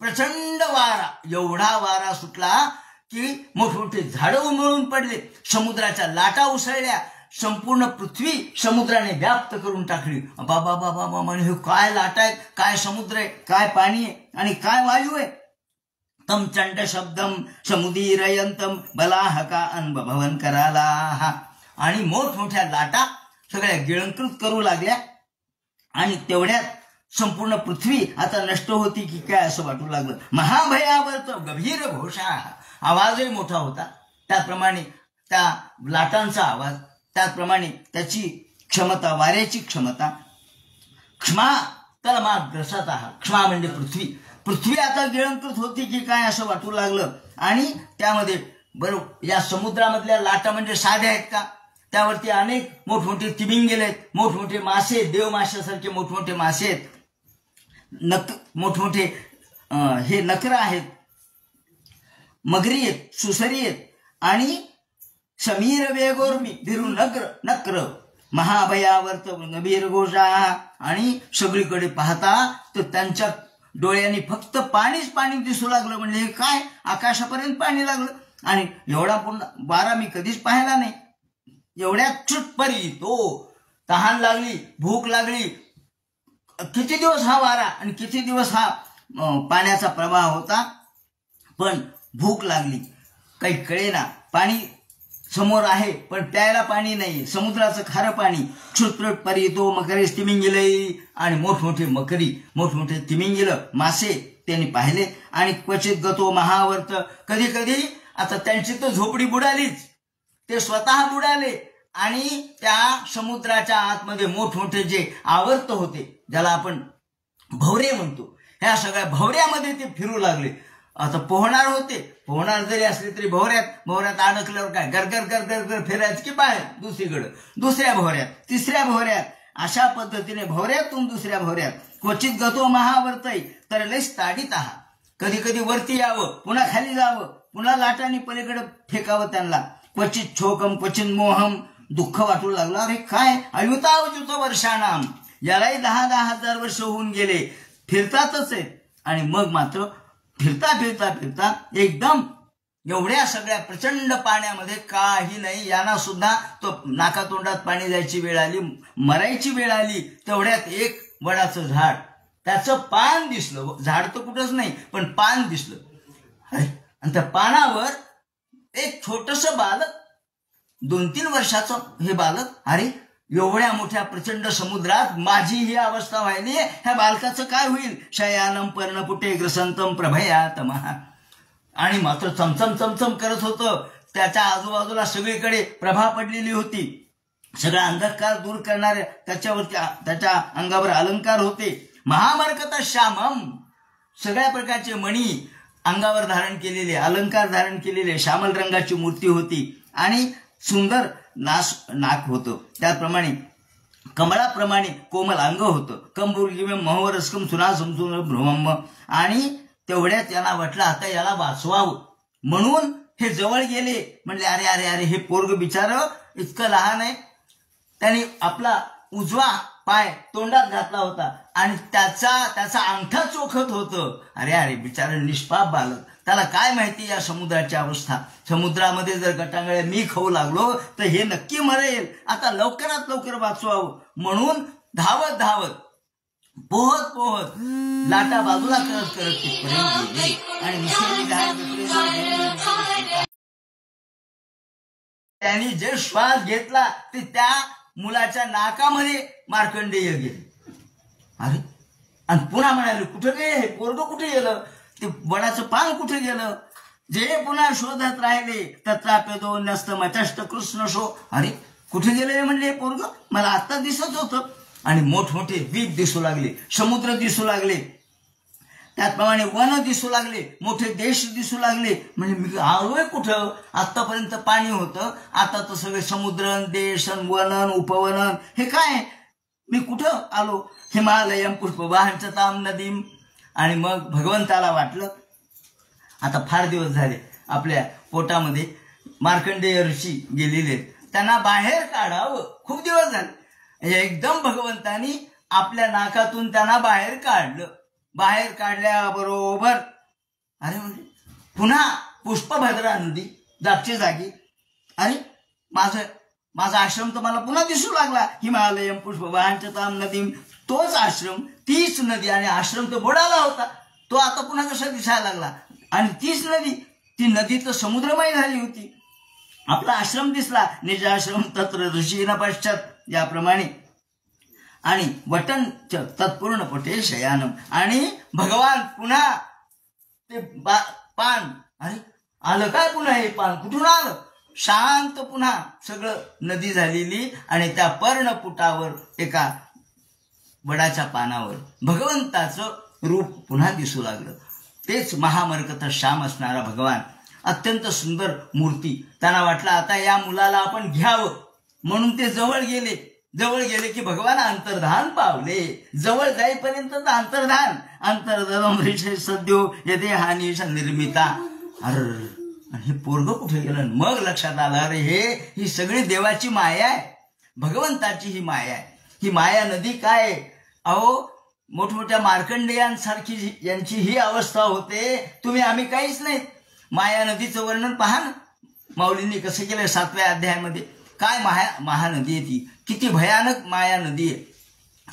प्रचंड वारा, एवढा वारा सुटला की मोठमोठे झाडं उमळून पडले, समुद्राच्या लाटा उसळल्या, संपूर्ण पृथ्वी समुद्राने व्याप्त करून टाकली. बाबा बाबा बाबा, हे काय लाटा आहेत, काय समुद्र आहे, काय पाणी आहे आणि काय वायू आहे. तम चंड शब्दम समुदीरयंतम बलाहका अनभवन कराला, आणि मोठमोठ्या लाटा सगळ्या गिळंकृत करू लागल्या आणि तेवढ्यात संपूर्ण पृथ्वी आता नष्ट होती की काय असं वाटू लागलं. महाभयावर गंभीर घोषा, आवाजही मोठा होता, त्याचप्रमाणे त्या लाटांचा आवाज, त्याचप्रमाणे त्याची क्षमता, वाऱ्याची क्षमता. क्षमा तलमाग्रसात, क्षमा म्हणजे पृथ्वी आता गिळंकृत होती की काय असं वाटू लागलं. आणि त्यामध्ये बरोबर या समुद्रामधल्या लाटा म्हणजे साध्या आहेत का, त्यावरती अनेक मोठमोठे तिमिंगेल आहेत, मोठमोठे मासे, देवमाशासारखे मोठमोठे मासे आहेत, मोठमोठे हे नकर आहेत, मगरी आहेत, सुसरी आहेत आणि समीर वेगोर्मी भिरू नक्र महाभयावर्त गंभीर घोषा. आणि सगळीकडे पाहता तर त्यांच्या डोळ्यांनी फक्त पाणीच पाणी दिसू लागलं. म्हणजे हे काय, आकाशापर्यंत पाणी लागलं आणि एवढा पूर्ण वारा मी कधीच पाहिला नाही. एवढ्या चुटपरी तो तहान लागली, भूक लागली, किती दिवस हा वारा आणि किती दिवस हा पाण्याचा प्रवाह होता, पण भूक लागली, काही कळेना. पाणी समोर आहे पण प्यायला पाणी नाही, समुद्राचं खारं पाणी. क्षुत्रुट परी तो मकरे तिमिंगिलई, आणि मोठमोठे मकरी, मोठमोठे तिमिंगिल मासे त्यांनी पाहिले. आणि क्वचित गतो महावर्त, कधी कधी आता त्यांची तर झोपडी बुडालीच, ते स्वतः बुडाले आणि त्या समुद्राच्या आतमध्ये मोठमोठे जे आवर्त होते, ज्याला आपण भवरे म्हणतो, ह्या सगळ्या भवऱ्यामध्ये ते फिरू लागले. आता पोहणार होते, पोहणार जरी असले तरी भोवऱ्यात अडकल्यावर काय गरगर गरगर फिरायचं की बाहेर दुसरीकडे, दुसऱ्या भोवऱ्यात, तिसऱ्या भोवऱ्यात, अशा पद्धतीने भोवऱ्यातून दुसऱ्या भोवऱ्यात. क्वचित गतो महावर्तय तर लयच ताडीत आहा. कधी कधी वरती यावं, पुन्हा खाली जावं, पुन्हा लाटांनी पलीकडे फेकावं त्यांना. क्वचित शोकम क्वचित मोहम, दुःख वाटू लागलं. अरे काय अयुतावजुत वर्षानाम, यालाही 10,000 वर्ष होऊन गेले, फिरतातच आहेत. आणि मग मात्र फिरता फिरता फिरता एकदम एवढ्या सगळ्या प्रचंड पाण्यामध्ये काही नाही, यांना सुद्धा तो नाकातोंडात पाणी जायची वेळ आली, मरायची वेळ आली. तेवढ्यात एक वडाचं झाड, त्याचं पान दिसलं. झाड तर कुठंच नाही, पण पान दिसलं. अरे, आणि त्या पानावर एक छोटस बालक, 2-3 वर्षाचं हे बालक. अरे, एवढ्या मोठ्या प्रचंड समुद्रात माझी ही अवस्था व्हायली, ह्या बालकाचं काय होईल? शयानम पर्णपुटे ग्रसंतम प्रभयातमः. आणि मात्र चमचम चमचम करत होतं. त्याच्या आजूबाजूला सगळीकडे प्रभा पडलेली होती, सगळा अंधकार दूर करणारे त्याच्यावरती त्याच्या अंगावर अलंकार होते. महामरकत श्यामम, सगळ्या प्रकारचे मणी अंगावर धारण केलेले, अलंकार धारण केलेले, श्यामल रंगाची मूर्ती होती आणि सुंदर नाक होतं. त्याप्रमाणे कमळाप्रमाणे कोमल अंग होतं. कंबुर्गिम महोरस्कम सुना समसुन भ्रमम. आणि तेवढ्यात त्यांना वाटलं आता याला वाचवावं, म्हणून हे जवळ गेले. म्हणले अरे अरे अरे, हे पोरग बिचार इतकं लहान आहे. त्यांनी आपला उजवा पाय तोंडात घातला होता आणि त्याचा अंगठा चोखत होतं. अरे अरे, बिचार निष्पाप बालक, त्याला काय माहिती या समुद्राची अवस्था. समुद्रामध्ये जर गटांगळ्या मी खाऊ लागलो तर हे नक्की मरेल. आता लवकरात लवकर वाचवावं म्हणून धावत धावत पोहत पोहत लाटा बाजूला करत करत तिथपर्यंत गेले. आणि त्यांनी जे श्वास घेतला ते त्या मुलाच्या नाकामध्ये मार्कंडेय गेले. अरे, आणि पुन्हा म्हणाले कुठे गेले हे पोरग, कुठे गेलं ते वडाचं पान, कुठे गेलं? जे पुन्हा शोधत राहिले तत्रापेदो नस्त मचष्ट कृष्ण शो. अरे, कुठे गेले म्हणले हे पोरग, मला आता दिसत होतं. आणि मोठमोठे द्वीप दिसू लागले, समुद्र दिसू लागले, त्याचप्रमाणे वन दिसू लागले, मोठे देश दिसू लागले. म्हणजे मी आलोय कुठं? आतापर्यंत पाणी होतं, आता तर सगळे समुद्र, देश, वनन, उपवनन, हे काय? मी कुठं आलो? हिमालयम पुष्पवाहनच ताम नदीम. आणि मग भगवंताला वाटलं आता फार दिवस झाले आपल्या पोटामध्ये मार्कंडेय ऋषी गेलेले, त्यांना बाहेर काढावं. खूप दिवस झाले. एकदम भगवंतानी आपल्या नाकातून त्यांना बाहेर काढलं. बाहेर काढल्याबरोबर अरे म्हणजे पुन्हा पुष्पभद्रा नदी जागची जागी. अरे, माझा आश्रम तर मला पुन्हा दिसू लागला. हिमालयम पुष्पवाहनचताम नदीम, तोच आश्रम, तीच नदी. आणि आश्रम तर बुडाला होता, तो आता पुन्हा कसा दिसायला लागला? आणि तीच नदी, ती नदी तर समुद्रमय झाली होती. आपला आश्रम दिसला. निजाश्रम तत्र ऋषीन पश्चात, याप्रमाणे. आणि वटन तत्पूर्ण पटे शयानम. आणि भगवान पुन्हा ते पान, अरे आलं काय पुन्हा हे पान, कुठून आलं? शांत पुन्हा सगळं नदी झालेली. आणि त्या पर्णपुटावर एका वडाच्या पानावर भगवंताचं रूप पुन्हा दिसू लागलं. तेच महामरकत श्याम असणारा भगवान, अत्यंत सुंदर मूर्ती. त्यांना वाटलं आता या मुलाला आपण घ्यावं, म्हणून ते जवळ गेले. जवळ गेले की भगवान अंतर्धान पावले. जवळ जाईपर्यंत अंतर्धान सद्यो यदे हानी निर्मिता. अरे, हे पोरग कुठे गेलं? मग लक्षात आलं, अरे ही सगळी देवाची माया आहे, भगवंताची ही माया आहे. ही माया नदी काय? अहो, मोठमोठ्या मार्कंडेयांसारखी यांची ही अवस्था होते. आम्ही काहीच नाही. माया नदीचं वर्णन पहा ना, माऊलींनी कसं केलं 7व्या अध्यायामध्ये. काय महानदी आहे ती, किती भयानक माया नदी आहे.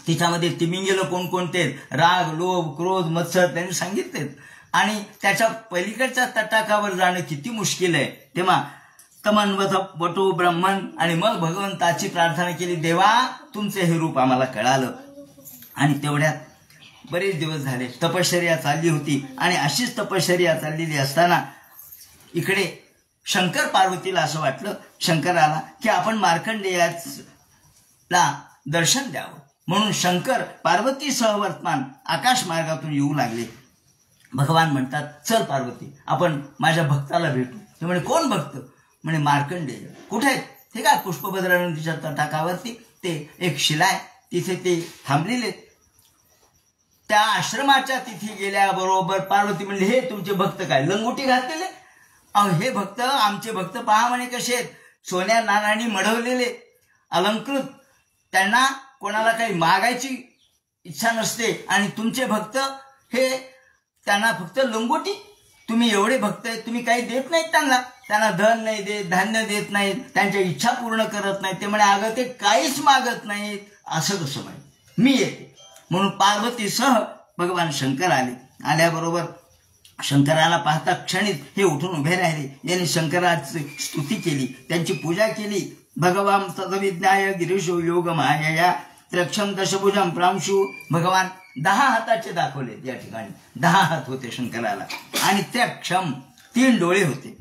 तिच्यामध्ये तिमिंगेलं कोणकोणते, राग, लोभ, क्रोध, मत्सर त्यांनी सांगितलेत. आणि त्याच्या पलीकडच्या तटाकावर जाणं किती मुश्किल आहे. तेव्हा तमन्वथ वटो ब्रह्मन. आणि मग भगवंताची प्रार्थना केली, देवा तुमचे हे रूप आम्हाला कळालं. आणि तेवढ्यात बरेच दिवस झाले, तपश्चर्या चालली होती. आणि अशीच तपश्चर्या चाललेली असताना इकडे शंकर पार्वतीला असं वाटलं, शंकराला, की आपण मार्कंडेयाला दर्शन द्यावं. म्हणून शंकर पार्वती सहवर्तमान आकाश मार्गातून येऊ लागले. भगवान म्हणतात, चल पार्वती, आपण माझ्या भक्ताला भेटू. ते म्हणे, कोण भक्त? म्हणे, मार्कंडेय. कुठे आहेत? हे काय पुष्पभद्रा नदीच्या तटाकावरती ते एक शिला आहे, तिथे ते थांबलेले. त्या आश्रमाच्या तिथे गेल्याबरोबर पार्वती म्हणली, हे तुमचे भक्त काय लंगोटी घातलेले? अहो, हे भक्त आमचे भक्त पहा म्हणे कसे आहेत, सोन्या नानांनी मढवलेले, अलंकृत. त्यांना कोणाला काही मागायची इच्छा नसते. आणि तुमचे भक्त हे त्यांना फक्त लंगोटी. तुम्ही एवढे भक्त आहेत, तुम्ही काही देत नाहीत त्यांना धन नाही देत, धान्य देत नाहीत, त्यांच्या इच्छा पूर्ण करत नाहीत. ते म्हणे, अगं ते काहीच मागत नाहीत. असं कसं म्हणे, मी येते. म्हणून पार्वतीसह भगवान शंकर आले. आल्याबरोबर शंकराला पाहता क्षणीच हे उठून उभे राहिले. यांनी शंकराची स्तुती केली, त्यांची पूजा केली. भगवान तद्विज्ञाय गिरीशो योग मायया त्रक्षम दशभुजम प्रांशु. भगवान 10 हाताचे दाखवले. या ठिकाणी 10 हात होते शंकराला आणि त्रक्षम 3 डोळे होते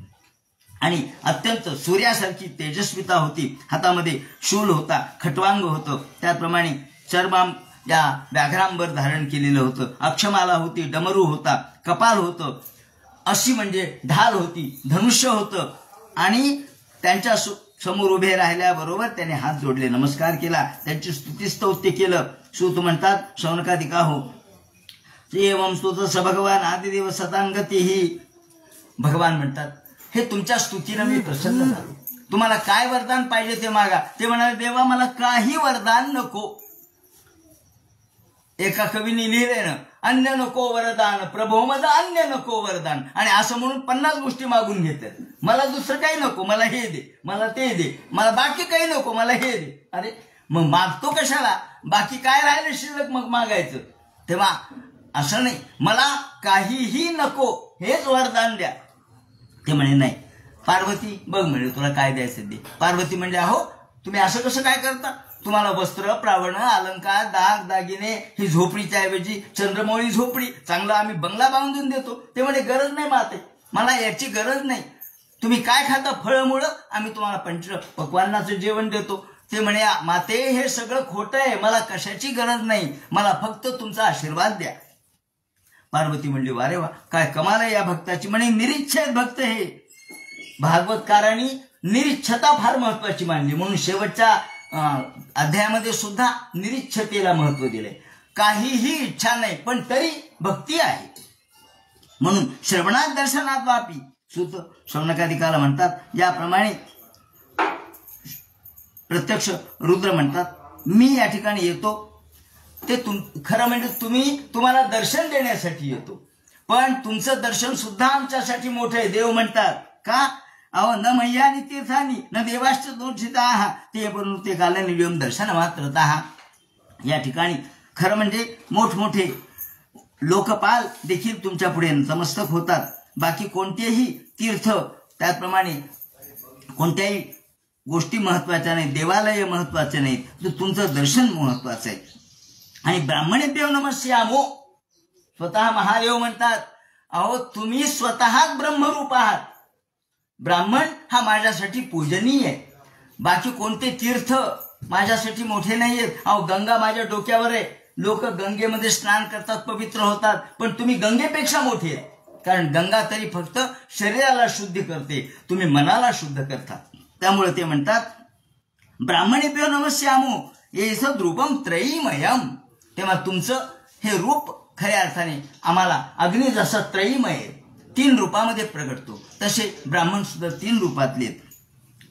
आणि अत्यंत सूर्यासारखी तेजस्विता होती. हातामध्ये शूल होता, खटवांग होतं, त्याप्रमाणे चर्माम या व्याघ्रांबर धारण केलेलं होतं. अक्षमाला होती, डमरू होता, कपाल होतं, अशी म्हणजे ढाल होती, धनुष्य होतं. आणि त्यांच्या समोर उभे राहिल्याबरोबर त्याने हात जोडले, नमस्कार केला, त्यांची स्तुतिस्तौत्य केलं. सूत म्हणतात, शौनकादिका हो एवं स्तुत स भगवान आदिदेव सतांगती. भगवान म्हणतात, हे तुमच्या स्तुतीनं मी प्रसन्न झालो. तुम्हाला काय वरदान पाहिजे ते मागा. ते म्हणाले, देवा मला काही वरदान नको. एका कवीने लिहिले ना, अन्य नको वरदान प्रभो माझं, अन्य नको वरदान. आणि असं म्हणून 50 गोष्टी मागून घेतात. मला दुसरं काही नको, मला हे दे, मला ते दे, मला बाकी काही नको, मला हे दे. अरे मग मागतो कशाला? बाकी काय राहिलं शिल्लक मग मागायचं? तेव्हा असं नाही, मला काहीही नको, हेच वरदान द्या. ते म्हणे, नाही पार्वती बघ म्हणे, तुला काय द्यायचं दे. पार्वती म्हणजे, अहो तुम्ही असं कसं काय करता? तुम्हाला वस्त्र, प्रावण, अलंकार, दाग दागिने, ही झोपडीच्या ऐवजी चंद्रमौळी झोपडी, चांगला आम्ही बंगला बांधून देतो. ते म्हणे, गरज नाही माते, मला याची गरज नाही. तुम्ही काय खाता? फळमुळं, आम्ही तुम्हाला 5 पक्वान्नाचं जेवण देतो. ते म्हणे, माते हे सगळं खोटं आहे, मला कशाची गरज नाही, मला फक्त तुमचा आशीर्वाद द्या. पार्वती म्हणली, वारे वा, काय कमाल आहे या भक्ताची. म्हणे, निरीच्छेत भक्त हे. भागवतकारांनी निरीच्छता फार महत्वाची मानली, म्हणून शेवटच्या अध्यायामध्ये सुद्धा निरीच्छतेला महत्व दिले. काहीही इच्छा नाही पण तरी भक्ती आहे. म्हणून श्रवणात दर्शनात वापी. सूत शौनकादिकाला म्हणतात, याप्रमाणे प्रत्यक्ष रुद्र म्हणतात, मी या ठिकाणी येतो ते खरं म्हणजे तुम्हाला दर्शन देण्यासाठी येतो, पण तुमचं दर्शन सुद्धा आमच्यासाठी मोठं आहे. देव म्हणतात, का? अहो न मह्यानी तीर्थानी न देवाश्च दोषिता ते बनून ते कालनिव्यम दर्शन मात्रतः. या ठिकाणी खरं म्हणजे मोठमोठे लोकपाल देखील तुमच्या पुढे नतमस्तक होतात. बाकी कोणतेही तीर्थ, त्याचप्रमाणे कोणत्याही गोष्टी महत्वाच्या नाही, देवालय महत्वाचे नाहीत, तर तुमचं दर्शन महत्वाचं आहे. आणि ब्राह्मणेभ्यो नमस्यामो, स्वतः महादेव म्हणतात, अहो तुम्ही स्वतःच ब्रह्मरूप आहात. ब्राह्मण हा माझ्यासाठी पूजनीय आहे. बाकी कोणते तीर्थ माझ्यासाठी मोठे नाहीयेत. अहो गंगा माझ्या डोक्यावर आहे, लोक गंगेमध्ये स्नान करतात, पवित्र होतात, पण तुम्ही गंगेपेक्षा मोठे आहे. कारण गंगा तरी फक्त शरीराला शुद्ध करते, तुम्ही मनाला शुद्ध करता. त्यामुळे ते म्हणतात, ब्राह्मणेभ्यो नमस्यामो येसं रूपम त्रयीमयम. तेव्हा तुमचं हे रूप खऱ्या अर्थाने आम्हाला अग्नी जसा त्रयीमय आहे, 3 रूपामध्ये प्रगटतो, तसे ब्राह्मण सुद्धा 3 रूपातले.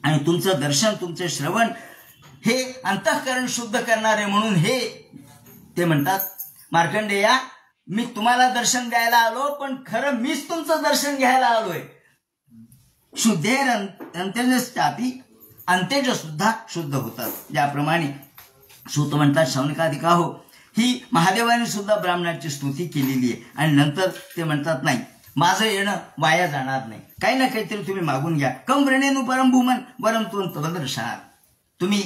आणि तुमचं दर्शन, तुमचे श्रवण हे अंतःकरण शुद्ध करणारे. म्हणून हे ते म्हणतात, मार्कंडेया मी तुम्हाला दर्शन द्यायला आलो, पण खरं मीच तुमचं दर्शन घ्यायला आलोय. शुद्धेर अंत्यजस्तापी, अंत्यज सुद्धा शुद्ध होतात. ज्याप्रमाणे सूत म्हणतात, शौनकादिका हो, ही महादेवाने सुद्धा ब्राह्मणाची स्तुती केलेली आहे. आणि नंतर ते म्हणतात, नाही माझं येणं वाया जाणार नाही, काही ना काहीतरी तुम्ही मागून घ्या. कम व्रणेनु परम भूमन वरम तवदर्शनात. तुम्ही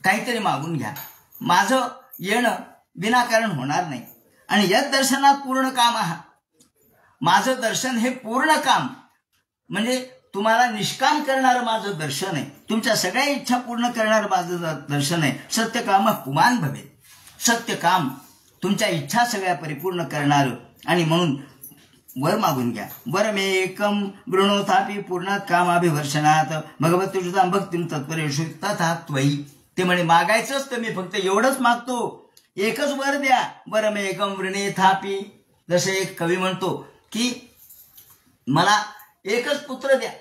काहीतरी मागून घ्या, माझं येणं विनाकारण होणार नाही. आणि यद दर्शनात पूर्ण काम आहात, माझं दर्शन हे पूर्ण काम म्हणजे तुम्हाला निष्काम करणारं माझं दर्शन आहे, तुमच्या सगळ्या इच्छा पूर्ण करणारं माझं दर्शन आहे. सत्यकाम पुमान भवेत, सत्यकाम तुमच्या इच्छा सगळ्या परिपूर्ण करणारं. आणि म्हणून वर मागून घ्या. वरमेकम वृणोथापि पूर्णात कामाभिवर्षणात भगवत्युषतां भक्तिं तत्परेषु तथा त्वयि. ते म्हणे मागायचंच तर मी फक्त एवढंच मागतो, एकच वर द्या. वरमेकम वृणेथापि. जसे एक कवी म्हणतो की मला एकच पुत्र द्या,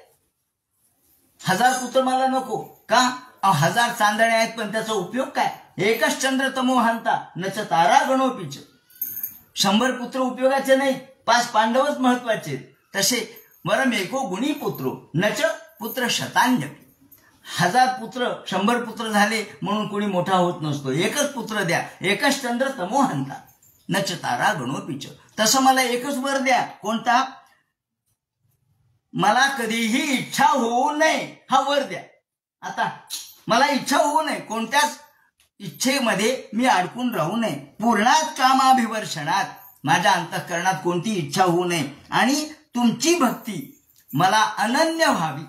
1000 पुत्र मला नको. का? 1000 चांदणे आहेत पण त्याचा उपयोग काय? एकच चंद्र तमो हंता नच तारा गणोपीच. 100 पुत्र उपयोगाचे नाही, 5 पांडवच महत्वाचे. तसे वरमेको गुणी पुत्रो नच पुत्र शतान्य. 1000 पुत्र 100 पुत्र झाले म्हणून कोणी मोठा होत नसतो. एकच पुत्र द्या. एकच चंद्र तमो हंता नच तारा गणोपीच. तसं मला एकच वर द्या. कोणता? मला कधीही इच्छा होऊ नये हा वर द्या. आता मला इच्छा होऊ नये, कोणत्याच इच्छेमध्ये मी अडकून राहू नये. पूर्णात कामाभिवर्षणात, माझ्या अंतःकरणात कोणती इच्छा होऊ नये. आणि तुमची भक्ती मला अनन्य व्हावी,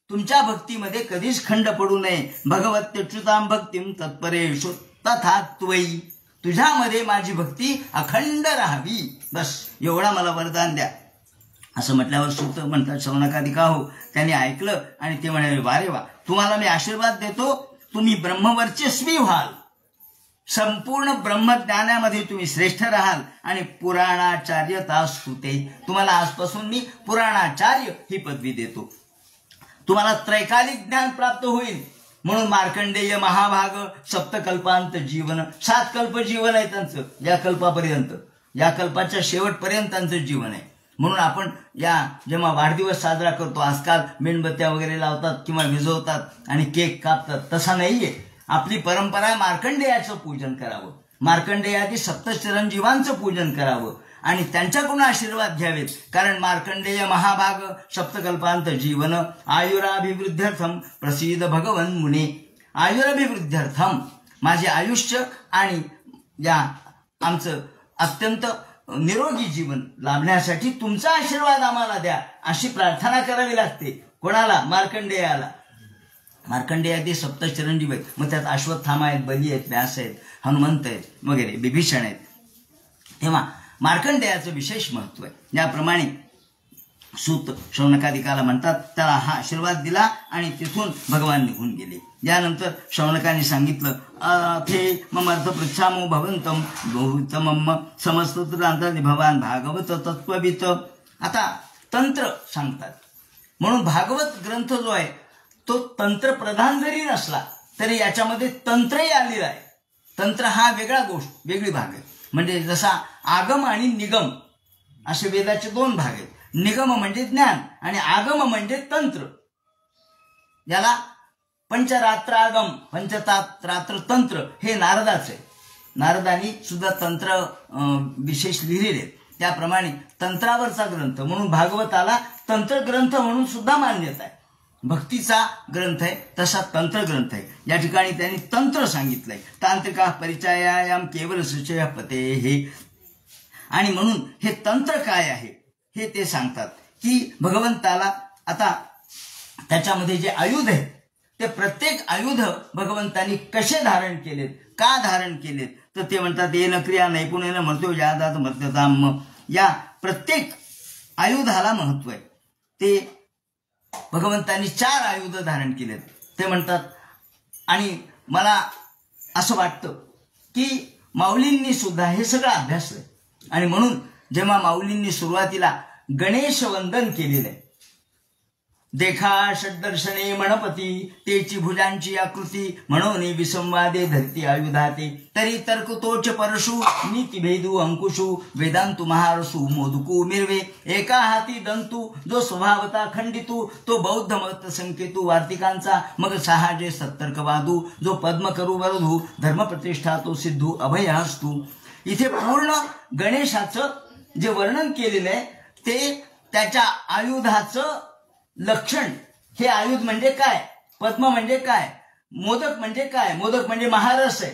तुमच्या भक्तीमध्ये कधीच खंड पडू नये. भगवत्युच्युतां भक्तिं तत्परेषु तथा त्वयि. तुझ्यामध्ये माझी भक्ती अखंड राहावी. बस एवढा मला वरदान द्या. असं म्हटल्यावर सूत म्हणतात शौनकादिका हो, त्यांनी ऐकलं आणि ते म्हणाले वारे वा, तुम्हाला मी आशीर्वाद देतो, तुम्ही ब्रह्मवर्चस्वी व्हाल, संपूर्ण ब्रह्मज्ञानामध्ये तुम्ही श्रेष्ठ राहाल आणि पुराणाचार्यता स्तुते. तुम्हाला आजपासून मी पुराणाचार्य ही पदवी देतो. तुम्हाला त्रैकालिक ज्ञान प्राप्त होईल. म्हणून मार्कंडेय महाभाग सप्तकल्पांत जीवन, 7 कल्प जीवन आहे त्यांचं, या कल्पापर्यंत, या कल्पाच्या शेवटपर्यंत त्यांचं जीवन आहे. म्हणून आपण या जेव्हा वाढदिवस साजरा करतो, आजकाल मेणबत्त्या वगैरे लावतात किंवा विझवतात आणि केक कापतात, तसा नाहीये. आपली परंपरा आहे मार्कंडेयाचं पूजन करावं, मार्कंडेयादी सप्तचिरंजीवांचं पूजन करावं आणि त्यांच्याकडून आशीर्वाद घ्यावेत. कारण मार्कंडेय महाभाग सप्तकल्पांत जीवन आयुराभिवृद्ध्यर्थम प्रसिद्ध भगवन मुने. आयुराभिवृद्ध्यर्थम, माझे आयुष्य आणि या आमचं अत्यंत निरोगी जीवन लाभण्यासाठी तुमचा आशीर्वाद आम्हाला द्या, अशी प्रार्थना करावी लागते. कोणाला? मार्कंडेयाला. मार्कंडेयादी सप्तचिरंजीव आहेत. मग त्यात अश्वत्थामा आहेत, बली आहेत, व्यास आहेत, हनुमंत आहेत वगैरे, विभीषण आहेत. तेव्हा मार्कंडेयाचं विशेष महत्व आहे. याप्रमाणे सूत शौनकादिकाला म्हणतात, त्याला हा आशीर्वाद दिला आणि तिथून भगवान निघून गेले. यानंतर शौनकाने सांगितलं अथे ममर्थ पृच्छामो भवंतम बहुतमम समस्तत्रांतर्नि भवान भागवत तत्ववित. आता तंत्र सांगतात. म्हणून भागवत ग्रंथ जो आहे तो तंत्रप्रधान जरी नसला तरी याच्यामध्ये तंत्रही आलेलं आहे. तंत्र हा वेगळा गोष्ट, वेगळी भाग आहे. म्हणजे जसा आगम आणि निगम असे वेदाचे 2 भाग आहेत. निगम म्हणजे ज्ञान आणि आगम म्हणजे तंत्र. याला पंचरात्र आगम, पंचरात्र तंत्र हे नारदाचं आहे. नारदानी सुद्धा तंत्र विशेष लिहिलेले आहेत. त्याप्रमाणे तंत्रावरचा ग्रंथ म्हणून भागवताला तंत्र ग्रंथ म्हणून सुद्धा मान्यता आहे. भक्तीचा ग्रंथ आहे तसा तंत्र ग्रंथ आहे. या ठिकाणी त्यांनी तंत्र सांगितलंय. तांत्रिका परिचयायाम केवल सुचय पते हे. आणि म्हणून हे तंत्र काय आहे हे ते सांगतात की भगवंताला आता त्याच्यामध्ये जे आयुध आहेत ते प्रत्येक आयुध भगवंतांनी कसे धारण केलेत, का धारण केलेत, तर ते म्हणतात येन क्रिया नैपुण्येन मर्त्यो जादात मर्त्यताम. या प्रत्येक आयुधाला महत्व आहे. ते भगवंतांनी 4 आयुध धारण केलेत. ते म्हणतात आणि मला असं वाटतं की माऊलींनी सुद्धा हे सगळं अभ्यासलंय आणि म्हणून जेव्हा माऊलींनी सुरुवातीला गणेश वंदन केलेलं आहे, देखा षड्दर्शने म्हणपती तेची भुजांची आकृती म्हणून विसंवादे धरती आयुधाते तरी तर्क तोच परशु नीती भेदू अंकुशु वेदांतु महारसु मोदकू मिरवे एका हाती दंतू जो स्वभावता खंडितू तो बौद्ध मत संकेतू वार्तिकांचा मग सहाजे सत्तर्कवादू जो पद्म करू वरधू धर्म प्रतिष्ठा तो सिद्धू अभयास्तू. इथे पूर्ण गणेशाचं जे वर्णन केलेलं आहे ते त्याच्या आयुधाचं लक्षण. हे आयुध म्हणजे काय, पद्म म्हणजे काय, मोदक म्हणजे काय, मोदक म्हणजे महारस आहे,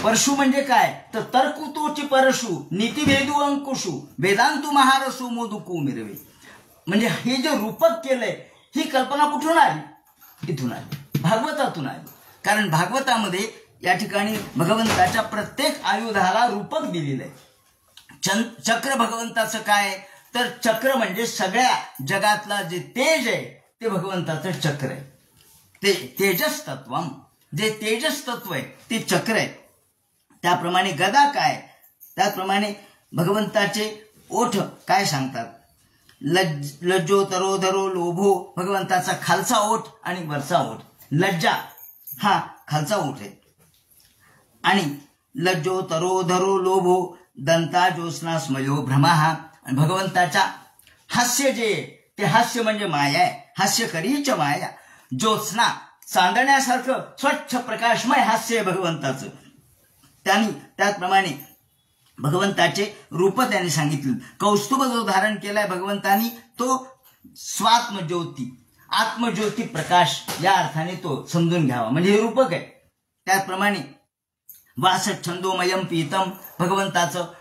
परशु म्हणजे काय तर तर्कुतोची परशु नीतिभेदू अंकुशु वेदांतु महारसु मोदकू मिरवे. म्हणजे हे जे रूपक केलंय ही कल्पना कुठून आली? इथून आली, भागवतातून आली. कारण भागवतामध्ये या ठिकाणी भगवंताच्या प्रत्येक आयुधाला रूपक दिलेलं आहे. चक्र भगवंताचं काय, तर चक्र म्हणजे सगळ्या जगातला जे तेज आहे ते भगवंताचं चक्र आहे. ते तेजस तत्वम, जे तेजस तत्व आहे ते चक्र आहे. त्याप्रमाणे गदा काय, त्याप्रमाणे भगवंताचे ओठ काय सांगतात. लज्जो तरोधरो लोभो, भगवंताचा खालचा ओठ आणि वरचा ओठ. लज्जा हा खालचा ओठ आहे आणि लज्जो तरोधरो लोभो दंता ज्योत्स्ना स्मयो भ्रमहा. भगवंताच्या हास्य जे ते हास्य म्हणजे माया आहे, हास्य करीच माया. ज्योत्स्ना चांदण्यासारखं स्वच्छ प्रकाशमय हास्य आहे भगवंताचं. त्याचप्रमाणे भगवंताचे रूप त्यांनी सांगितले. कौस्तुभ जो धारण केलाय भगवंतानी तो स्वात्मज्योती, आत्मज्योती प्रकाश या अर्थाने तो समजून घ्यावा, म्हणजे हे रूपक आहे. त्याचप्रमाणे वास छंदोमयम पीतम, भगवंताचं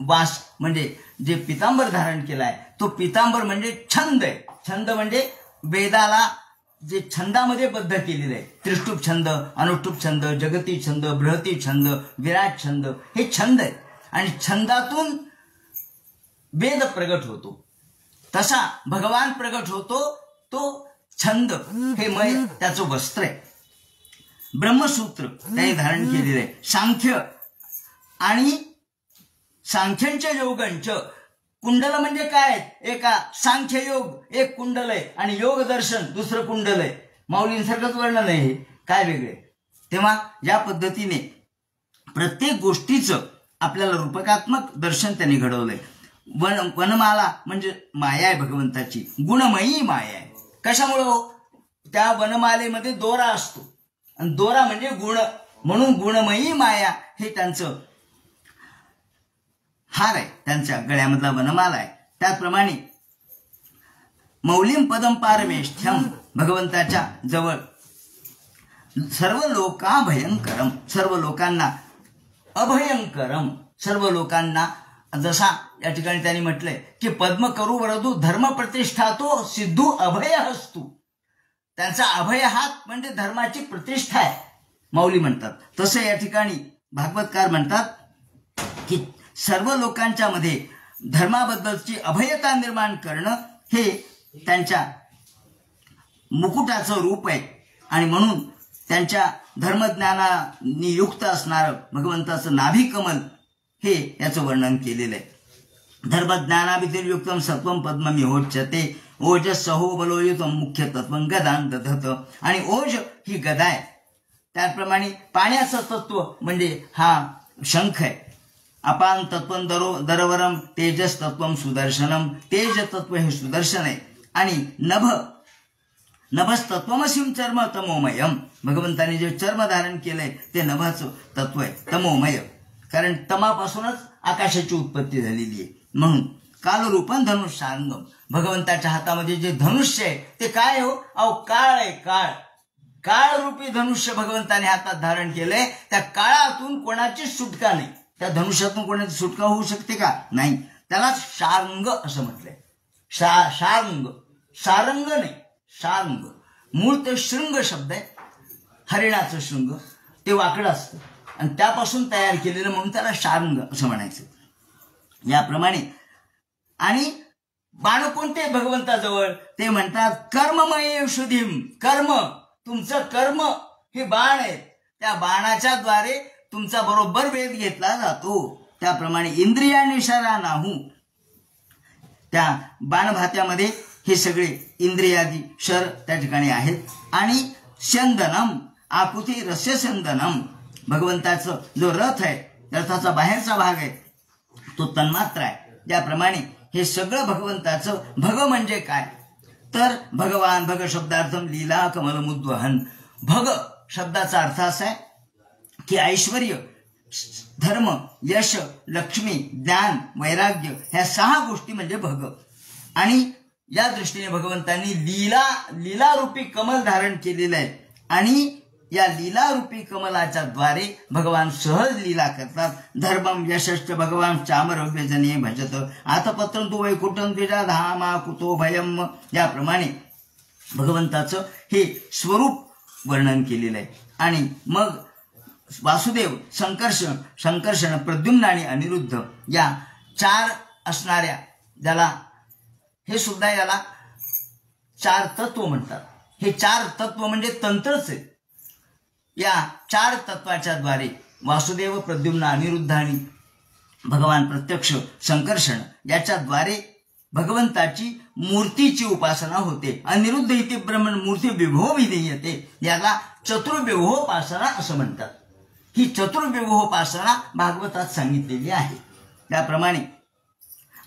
वास म्हणजे जे पितांबर धारण केलाय तो पितांबर म्हणजे छंद आहे. छंद म्हणजे वेदाला जे छंदामध्ये बद्ध केलेलं आहे. त्रिष्टुप छंद, अनुष्टुप छंद, जगती छंद, बृहती छंद, विराट छंद, हे छंद आहे. आणि छंदातून वेद प्रगट होतो, तसा भगवान प्रगट होतो. तो छंद हे मय त्याचं वस्त्र आहे. ब्रह्मसूत्र त्याने धारण केलेलं आहे. सांख्य आणि सांख्यांच्या योगांच कुंडल म्हणजे काय, एका सांख्य योग एक कुंडल आहे आणि योग दर्शन दुसरं कुंडल आहे. माऊलींसारखंच वर्णन आहे, काय वेगळे. तेव्हा या पद्धतीने प्रत्येक गोष्टीचं आपल्याला रूपकात्मक दर्शन त्यांनी घडवलंय. वनमाला म्हणजे माया आहे भगवंताची, गुणमयी माया आहे. कशामुळं, त्या वनमालेमध्ये दोरा असतो आणि दोरा म्हणजे गुण, म्हणून गुणमयी माया हे त्यांचं हार आहे, त्यांच्या गळ्यामधला वनमाला आहे. त्याचप्रमाणे मौलिम पदम पारमेष्ठ्यम, भगवंताच्या जवळ सर्व लोका भयंकरम, सर्व लोकांना अभयंकरम, सर्व लोकांना, जसा या ठिकाणी त्यांनी म्हटलंय की पद्म करू वरदू धर्म प्रतिष्ठा तो सिद्धू अभय हस्तू. त्यांचा अभय हात म्हणजे धर्माची प्रतिष्ठा आहे, माऊली म्हणतात. तसं या ठिकाणी भागवतकार म्हणतात की सर्व लोकांच्या मध्ये धर्माबद्दलची अभयता निर्माण करणं हे त्यांच्या मुकुटाचं रूप आहे. आणि म्हणून त्यांच्या धर्मज्ञानाने युक्त असणारं भगवंताचं नाभी कमल हे याचं वर्णन केलेलं आहे. धर्मज्ञानाभिर्युक्तम सत्वम पद्ममिहोच्यते ओजस सहो बलोयुतम मुख्य तत्वं गदान दधत. आणि ओज ही गदा आहे. त्याप्रमाणे पाण्याचं तत्व म्हणजे हा शंख आहे. अपान तत्वं दरवरम तेजस तत्वं सुदर्शनम, तेज तत्व हे सुदर्शन आहे. आणि नभस्तत्वमसीम चर्म तमोमयम, भगवंताने जे चर्म धारण केलंय ते नभाचं तत्व आहे, तमोमय. कारण तमापासूनच आकाशाची उत्पत्ती झालेली आहे. म्हणून कालरूपन धनुष्यांगम, भगवंताच्या हातामध्ये जे धनुष्य आहे ते काय हो, अहो काळ आहे. काळ रूपी धनुष्य भगवंताने हातात धारण केलंय. त्या काळातून कोणाची सुटका नाही. त्या धनुष्यातून कोणाची सुटका होऊ शकते का, नाही. त्याला शार्ंग असं म्हटलंय. शार्ंग, सारंग नाही, शार्ंग. मूळ ते शृंग शब्द आहे, हरिणाचं शृंग, ते वाकडं असतं आणि त्यापासून तयार केलेलं, म्हणून त्याला शार्ंग असं म्हणायचं. याप्रमाणे आणि बाण कोणते भगवंताजवळ, ते म्हणतात कर्ममय शुद्धीम. कर्म, तुमचं कर्म हे बाण आहे. त्या बाणाच्या द्वारे तुमचा बरोबर वेध घेतला जातो. त्याप्रमाणे इंद्रियाने शरा नाहू, त्या बाणभात्यामध्ये हे सगळे इंद्रियादी शर त्या ठिकाणी आहेत. आणि चंदनम आकुती रस्य चंदनम, भगवंताचं जो रथ आहे, रथाचा बाहेरचा भाग आहे तो तन्मात्र आहे. त्याप्रमाणे हे सगळं भगवंताचं. भग म्हणजे काय, तर भगवान, भग शब्दार्थम लीला कमलमुद्वहन. भग शब्दाचा अर्थ असा आहे की ऐश्वर्य, धर्म, यश, लक्ष्मी, ज्ञान, वैराग्य ह्या 6 गोष्टी म्हणजे भग. आणि या दृष्टीने भगवंतांनी लीलारूपी कमल धारण केलेलं आहे. आणि या लीलारूपी कमलाच्या द्वारे भगवान सहज लीला करतात. धर्मम यशश्च भगवान चामरव्यजने भजत आतपत्रं तु वैकुंठं द्विजा धामा कुतो भयम. याप्रमाणे भगवंताचं हे स्वरूप वर्णन केलेलं आहे. आणि मग वासुदेव, संकर्षण, प्रद्युम्न आणि अनिरुद्ध या चार असणाऱ्या ज्याला हे सुद्धा याला चार तत्व म्हणतात. हे चार तत्व म्हणजे तंत्रच आहे. या चार तत्वाच्या द्वारे वासुदेव, प्रद्युम्न, अनिरुद्ध आणि भगवान प्रत्यक्ष संकर्षण याच्याद्वारे भगवंताची मूर्तीची उपासना होते. अनिरुद्ध इथे ब्रह्मण मूर्ती विभो विधीयते, याला चतुर्विभोपासना असं म्हणतात. ही चतुर्विभोपासना भागवतात सांगितलेली आहे. त्याप्रमाणे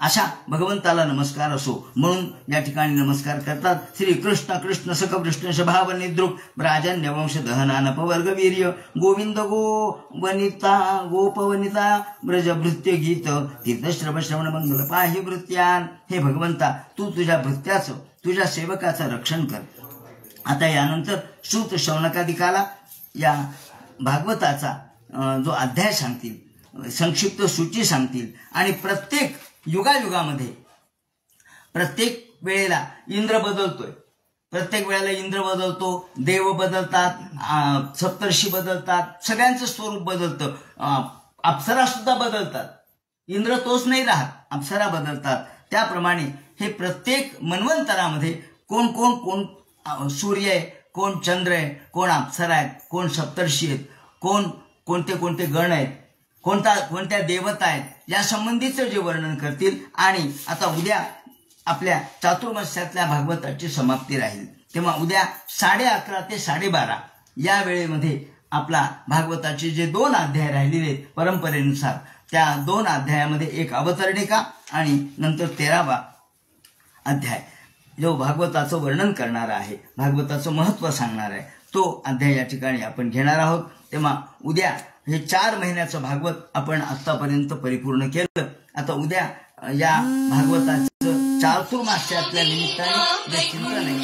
अशा भगवंताला नमस्कार असो म्हणून या ठिकाणी नमस्कार करतात. श्री कृष्ण कृष्ण सख कृष्ण शभाव निद्रुप राजन्य वंश दहनानपवर्ग वीर्य गोविंद गो वनिता गोपवनिता ब्रजभृत्य गीत तीर्थश्रव श्रवण मंगल पाहि भृत्यान. हे भगवंता तू तुझ्या भृत्याचं, तुझ्या सेवकाचं रक्षण कर. आता यानंतर सूत शौनकादिकाला या भागवताचा जो अध्याय सांगतील, संक्षिप्त सूची सांगतील आणि प्रत्येक युगायुगामध्ये प्रत्येक वेळेला इंद्र बदलतोय, प्रत्येक वेळेला इंद्र बदलतो, देव बदलतात, सप्तर्षी बदलतात, सगळ्यांचं स्वरूप बदलतं, अप्सरा सुद्धा बदलतात. इंद्र तोच नाही राहत, अप्सरा बदलतात. त्याप्रमाणे हे प्रत्येक मन्वंतरामध्ये कोण कोण कोण सूर्य आहे, कोण चंद्र आहे, कोण अप्सरा आहेत, कोण सप्तर्षी आहेत, कोणते कोणते गण आहेत, कोणत्या देवता आहेत, या संबंधीचं जे वर्णन करतील. आणि आता उद्या आपल्या चातुर्मास्यातल्या भागवताची समाप्ती राहील. तेव्हा उद्या 11:30 ते 12:30 या वेळेमध्ये आपला भागवताचे जे 2 अध्याय राहिलेले आहेत परंपरेनुसार, त्या 2 अध्यायामध्ये एक अवतरणिका आणि नंतर 13वा अध्याय जो भागवताचं वर्णन करणारा आहे, भागवताचं महत्त्व सांगणार आहे, तो अध्याय या ठिकाणी आपण घेणार आहोत. तेव्हा उद्या हे 4 महिन्याचं भागवत आपण आतापर्यंत परिपूर्ण केलं. आता उद्या या भागवताचं चातुर्मास्यातल्या निमित्ताने जे चिंतन आहे